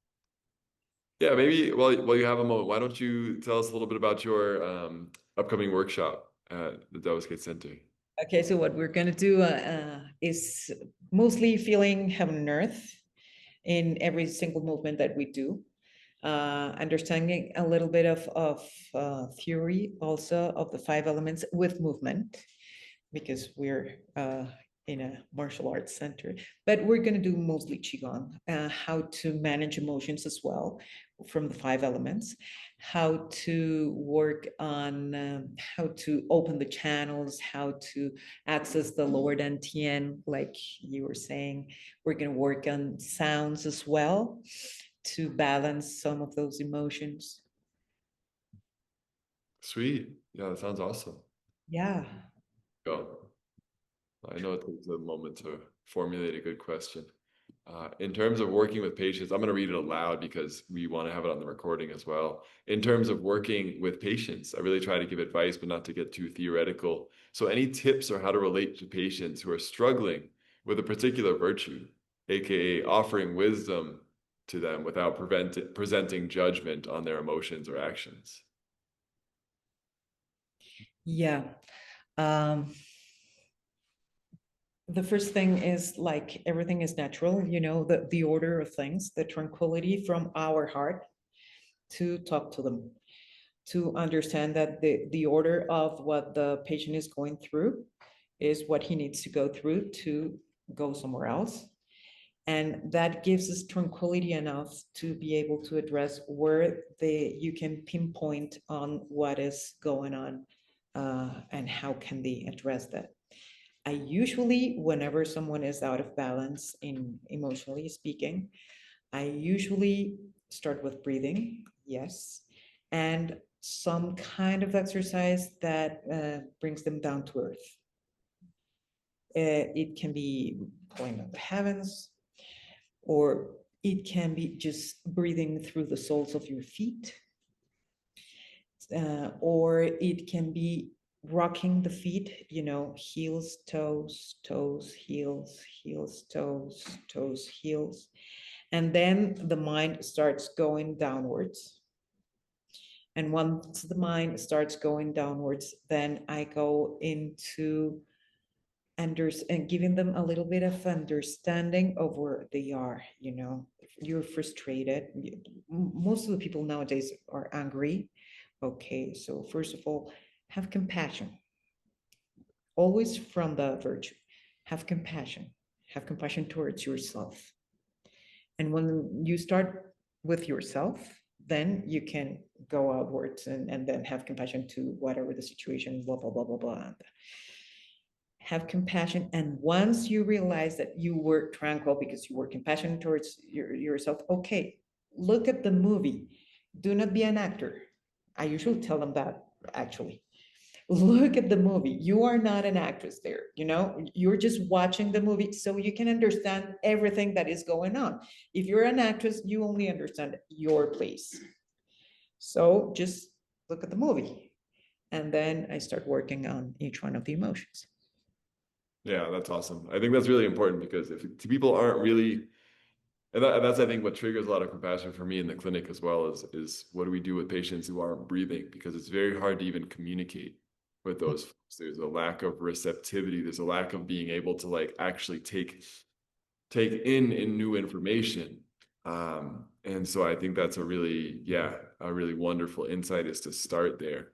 Yeah, maybe while you have a moment, why don't you tell us a little bit about your upcoming workshop at the Daoist Center? Okay, so what we're gonna do is mostly feeling heaven and earth in every single movement that we do. Understanding a little bit of theory also of the 5 elements with movement, because we're in a martial arts center, but we're going to do mostly Qigong, how to manage emotions as well. from the 5 elements, how to work on how to open the channels, how to access the lower dantian, like you were saying. We're going to work on sounds as well to balance some of those emotions. Sweet. Yeah, that sounds awesome. Yeah. Go. I know it takes a moment to formulate a good question. In terms of working with patients, I'm going to read it aloud because we want to have it on the recording as well. In terms of working with patients, I really try to give advice, but not to get too theoretical. So any tips or how to relate to patients who are struggling with a particular virtue, aka offering wisdom to them without presenting judgment on their emotions or actions? Yeah. The first thing is like everything is natural, you know, the order of things, the tranquility from our heart to talk to them, to understand that the order of what the patient is going through is what he needs to go through to go somewhere else. And that gives us tranquility enough to be able to address where you can pinpoint on what is going on and how can they address that. I usually, whenever someone is out of balance in emotionally speaking, I usually start with breathing, yes, and some kind of exercise that brings them down to earth. It can be pulling up the heavens, or it can be just breathing through the soles of your feet, or it can be rocking the feet, you know, heels, toes, toes, heels, heels, toes, toes, heels. And then the mind starts going downwards. And once the mind starts going downwards, then I go into and giving them a little bit of understanding of where they are. You know, if you're frustrated, most of the people nowadays are angry. Okay, so first of all, have compassion. Always from the virtue. Have compassion. Have compassion towards yourself. And when you start with yourself, then you can go outwards and then have compassion to whatever the situation, blah, blah, blah, blah, blah. Have compassion. And once you realize that you were tranquil because you were compassionate towards yourself, okay, look at the movie. Do not be an actor. I usually tell them that actually. Look at the movie. You are not an actress there, you know, you're just watching the movie so you can understand everything that is going on. If you're an actress, you only understand your place. So just look at the movie. And then I start working on each one of the emotions. Yeah, that's awesome. I think that's really important because if people aren't really, and that's I think what triggers a lot of compassion for me in the clinic as well is what do we do with patients who aren't breathing? Because it's very hard to even communicate with those folks. There's a lack of receptivity. There's a lack of being able to like actually take in new information. And so I think that's a really wonderful insight is to start there.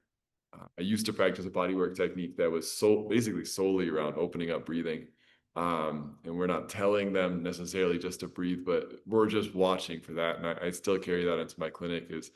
I used to practice a bodywork technique that was basically solely around opening up breathing. And we're not telling them necessarily just to breathe, but we're just watching for that. And I still carry that into my clinic is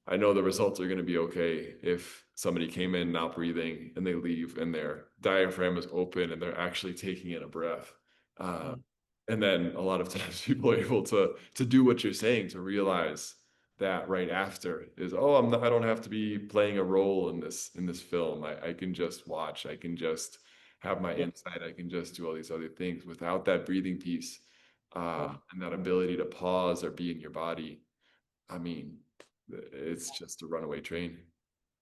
I know the results are going to be okay if somebody came in not breathing and they leave and their diaphragm is open and they're actually taking in a breath. And then a lot of times people are able to do what you're saying, to realize that right after is, oh, I don't have to be playing a role in this film. I can just watch. I can just have my insight. I can just do all these other things without that breathing piece and that ability to pause or be in your body. I mean, it's just a runaway train.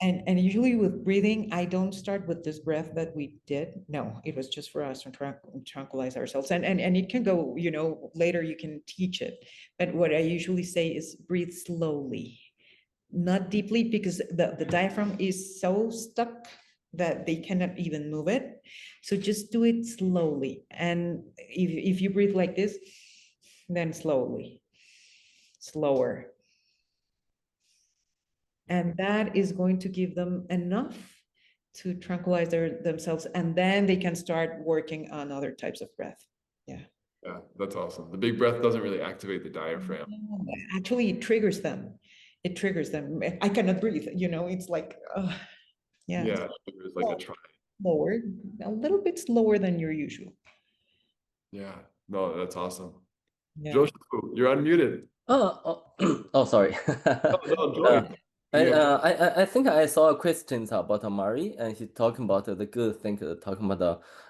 And usually with breathing, I don't start with this breath that we did. No, it was just for us to tranquilize ourselves. And it can go, you know, later you can teach it. But what I usually say is breathe slowly, not deeply, because the diaphragm is so stuck that they cannot even move it. So just do it slowly. And if you breathe like this, then slowly, slower. And that is going to give them enough to tranquilize themselves. And then they can start working on other types of breath. Yeah. Yeah, that's awesome. The big breath doesn't really activate the diaphragm. No, actually, it triggers them. It triggers them. I cannot breathe, it's like, yeah, Yeah, it's like a try. slower, a little bit slower than your usual. Yeah, no, that's awesome. Yeah. Josh, you're unmuted. Oh, sorry. No, no, Uh, Joy. You have I think I saw a question about Mari, and he's talking about the good thing, talking about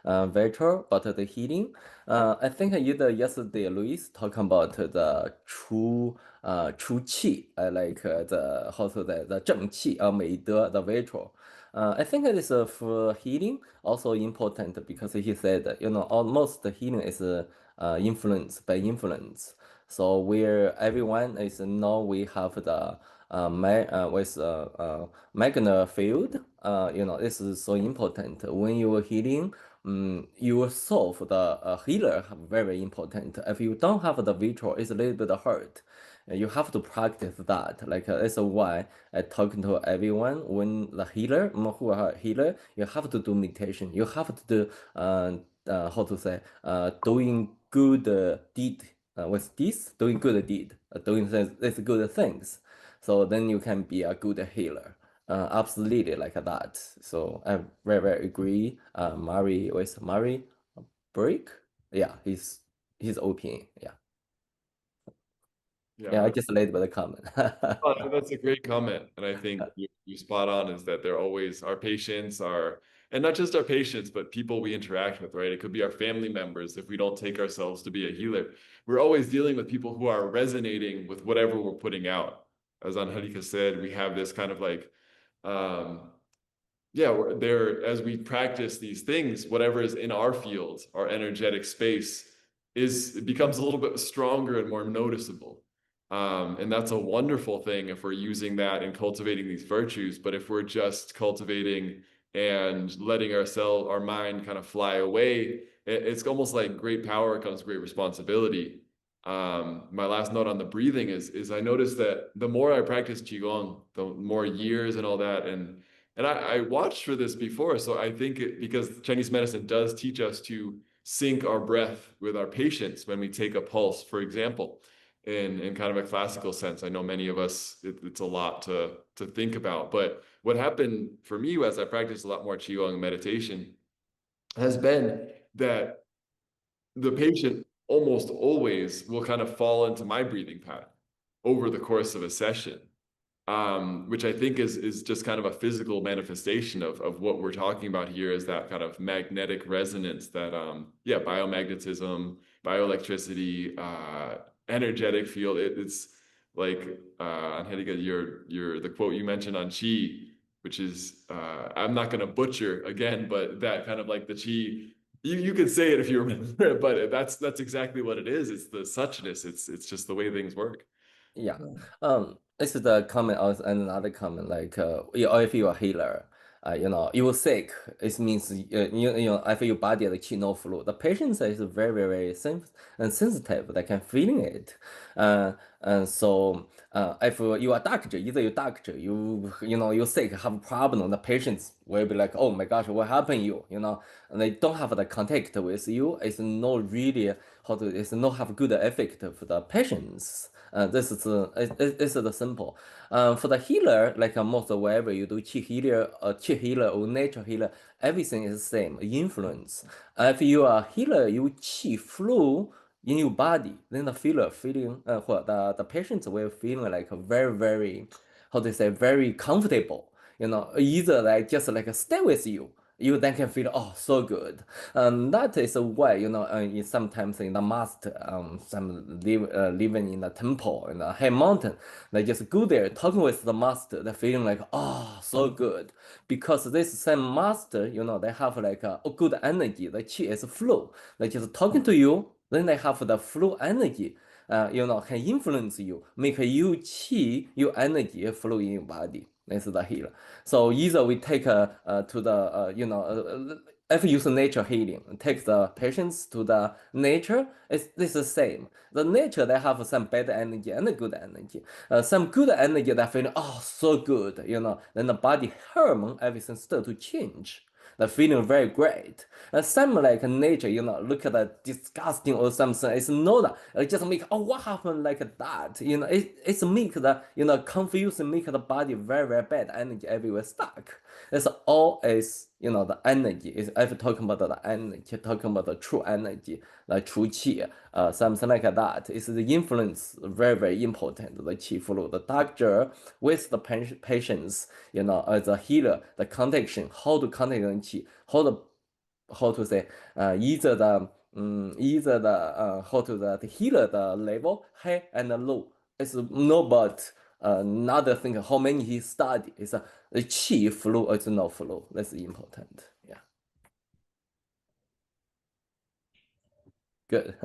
the virtual, but the healing. I think either yesterday Luis talking about the true qi, like the how to say the 正气 美德 the virtual. I think it is for healing also important because he said, almost the healing is influence by influence. So where everyone is know we have the with magna field, this is so important. When you are healing, your soul for the healer very important. If you don't have the visual, it's a little bit hard. You have to practice that. Like that's why I talking to everyone. When the healer, who are healer, you have to do meditation. You have to do how to say doing good deed with this, doing good deed, doing this good things. So then you can be a good healer. Absolutely like that. So I very agree. Mari with Mari break. Yeah, his opinion. Yeah. yeah, Yeah, I just laid by the comment. that's a great comment. And I think you're spot on is that they're always our patients are, and not just our patients, but people we interact with, right? It could be our family members if we don't take ourselves to be a healer. We're always dealing with people who are resonating with whatever we're putting out. As Angelica said, we have this kind of like, um, yeah, we're there as we practice these things, whatever is in our field, our energetic space it becomes a little bit stronger and more noticeable. And that's a wonderful thing if we're using that and cultivating these virtues. But if we're just cultivating and letting our mind kind of fly away, it's almost like great power comes great responsibility. My last note on the breathing is I noticed that the more I practice Qigong, the more years and all that, and I watched for this before, so I think because Chinese medicine does teach us to sync our breath with our patients when we take a pulse, for example, in kind of a classical sense. I know many of us, it's a lot to think about, but what happened for me as I practiced a lot more Qigong meditation has been that the patient almost always will kind of fall into my breathing pattern over the course of a session, which I think is just kind of a physical manifestation of what we're talking about here is that kind of magnetic resonance that biomagnetism, bioelectricity, energetic field. It's like Angelica, your the quote you mentioned on chi, which is I'm not going to butcher again, but that kind of like the chi. You could say it if you remember it, but that's exactly what it is. It's the suchness. It's just the way things work. Yeah. This is the comment also and another comment like if you're a healer, you were sick, it means if your body the chi no flow. The patient is very sensitive. They can feeling it. And so if you are doctor, either you doctor, you're sick, have a problem, the patients will be like, oh my gosh, what happened you? And they don't have the contact with you. It's not really it's not have good effect for the patients. This is this is the simple. For the healer, like most wherever you do chi healer or nature healer, everything is the same. Influence. If you are healer, you chi flow in your body, then the feeling, the patients will feel like very, how to say, very comfortable. Either like just like stay with you. You then can feel oh so good. That is why sometimes in the master, some living in the temple in the high mountain, they just go there talking with the master. They're feeling like oh so good because this same master, they have like a good energy. The chi is flow. They just talking to you, then they have the flow energy. Can influence you, make you chi, your energy flow in your body. This is the healer. So either we take to the if you use nature healing, take the patients to the nature. This is the same. The nature they have some bad energy and good energy. Some good energy they feel oh so good. Then the body hormone everything start to change. the feeling very great. Some like nature, look at the disgusting or something. It's not just make what happened like that. It's make the confusion, make the body very very bad, energy everywhere stuck. It's always the energy is if talking about the energy, talking about the true energy, the true qi, something like that. It's the influence very very important. The qi flow, the doctor with the patients, as a healer, the connection, how to connect the qi, how to say, either the how to the healer the level high and low. It's no but another thing. How many he study is the qi flow or it's no flow. That's important. Yeah. Good.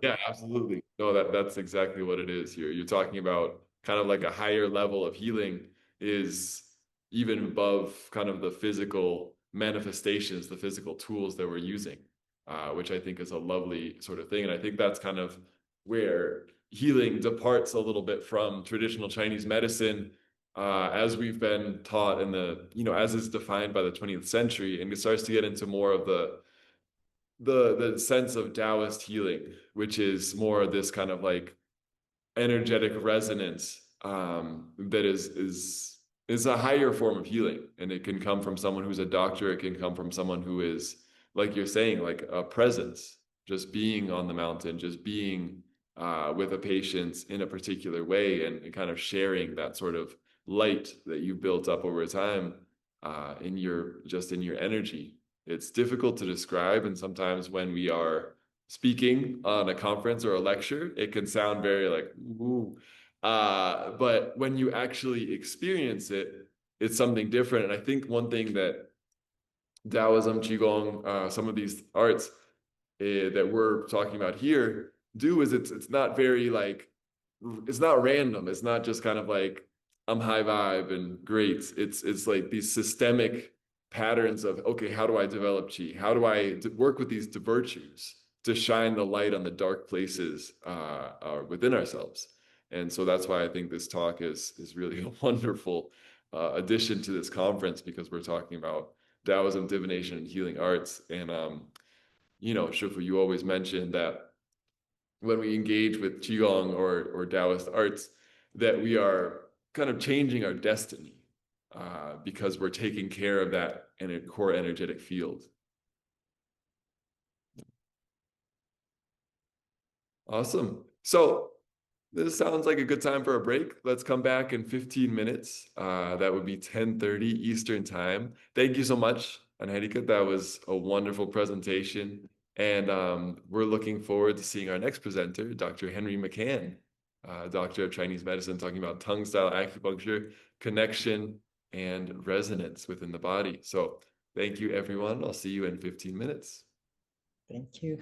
Yeah, absolutely. No, that's exactly what it is. You're talking about kind of like a higher level of healing is even above kind of the physical manifestations, the physical tools that we're using, which I think is a lovely sort of thing. And I think that's kind of where healing departs a little bit from traditional Chinese medicine, as we've been taught in the, as is defined by the 20th century, and it starts to get into more of the sense of Daoist healing, which is more this kind of like energetic resonance, that is a higher form of healing, and it can come from someone who's a doctor. It can come from someone who is, like you're saying, like a presence, just being on the mountain, just being with a patient in a particular way, and kind of sharing that sort of light that you built up over time, in your energy. It's difficult to describe, and sometimes when we are speaking on a conference or a lecture, it can sound very like ooh. But when you actually experience it, it's something different. And I think one thing that Taoism, Qigong, some of these arts, that we're talking about here do is it's not very like, it's not random. It's not just kind of like I'm high vibe and great. It's like these systemic patterns of, okay, how do I develop qi? How do I work with these virtues to shine the light on the dark places within ourselves? And so that's why I think this talk is really a wonderful addition to this conference, because we're talking about Taoism, divination, and healing arts. And Shifu, you always mention that when we engage with Qigong or Taoist arts, that we are kind of changing our destiny, because we're taking care of that in a core energetic field. Awesome. So this sounds like a good time for a break. Let's come back in 15 minutes. That would be 10:30 Eastern time. Thank you so much, Angelica. That was a wonderful presentation. And we're looking forward to seeing our next presenter, Dr. Henry McCann, Doctor of Chinese Medicine, talking about tongue-style acupuncture, connection, and resonance within the body. So thank you, everyone. I'll see you in 15 minutes. Thank you.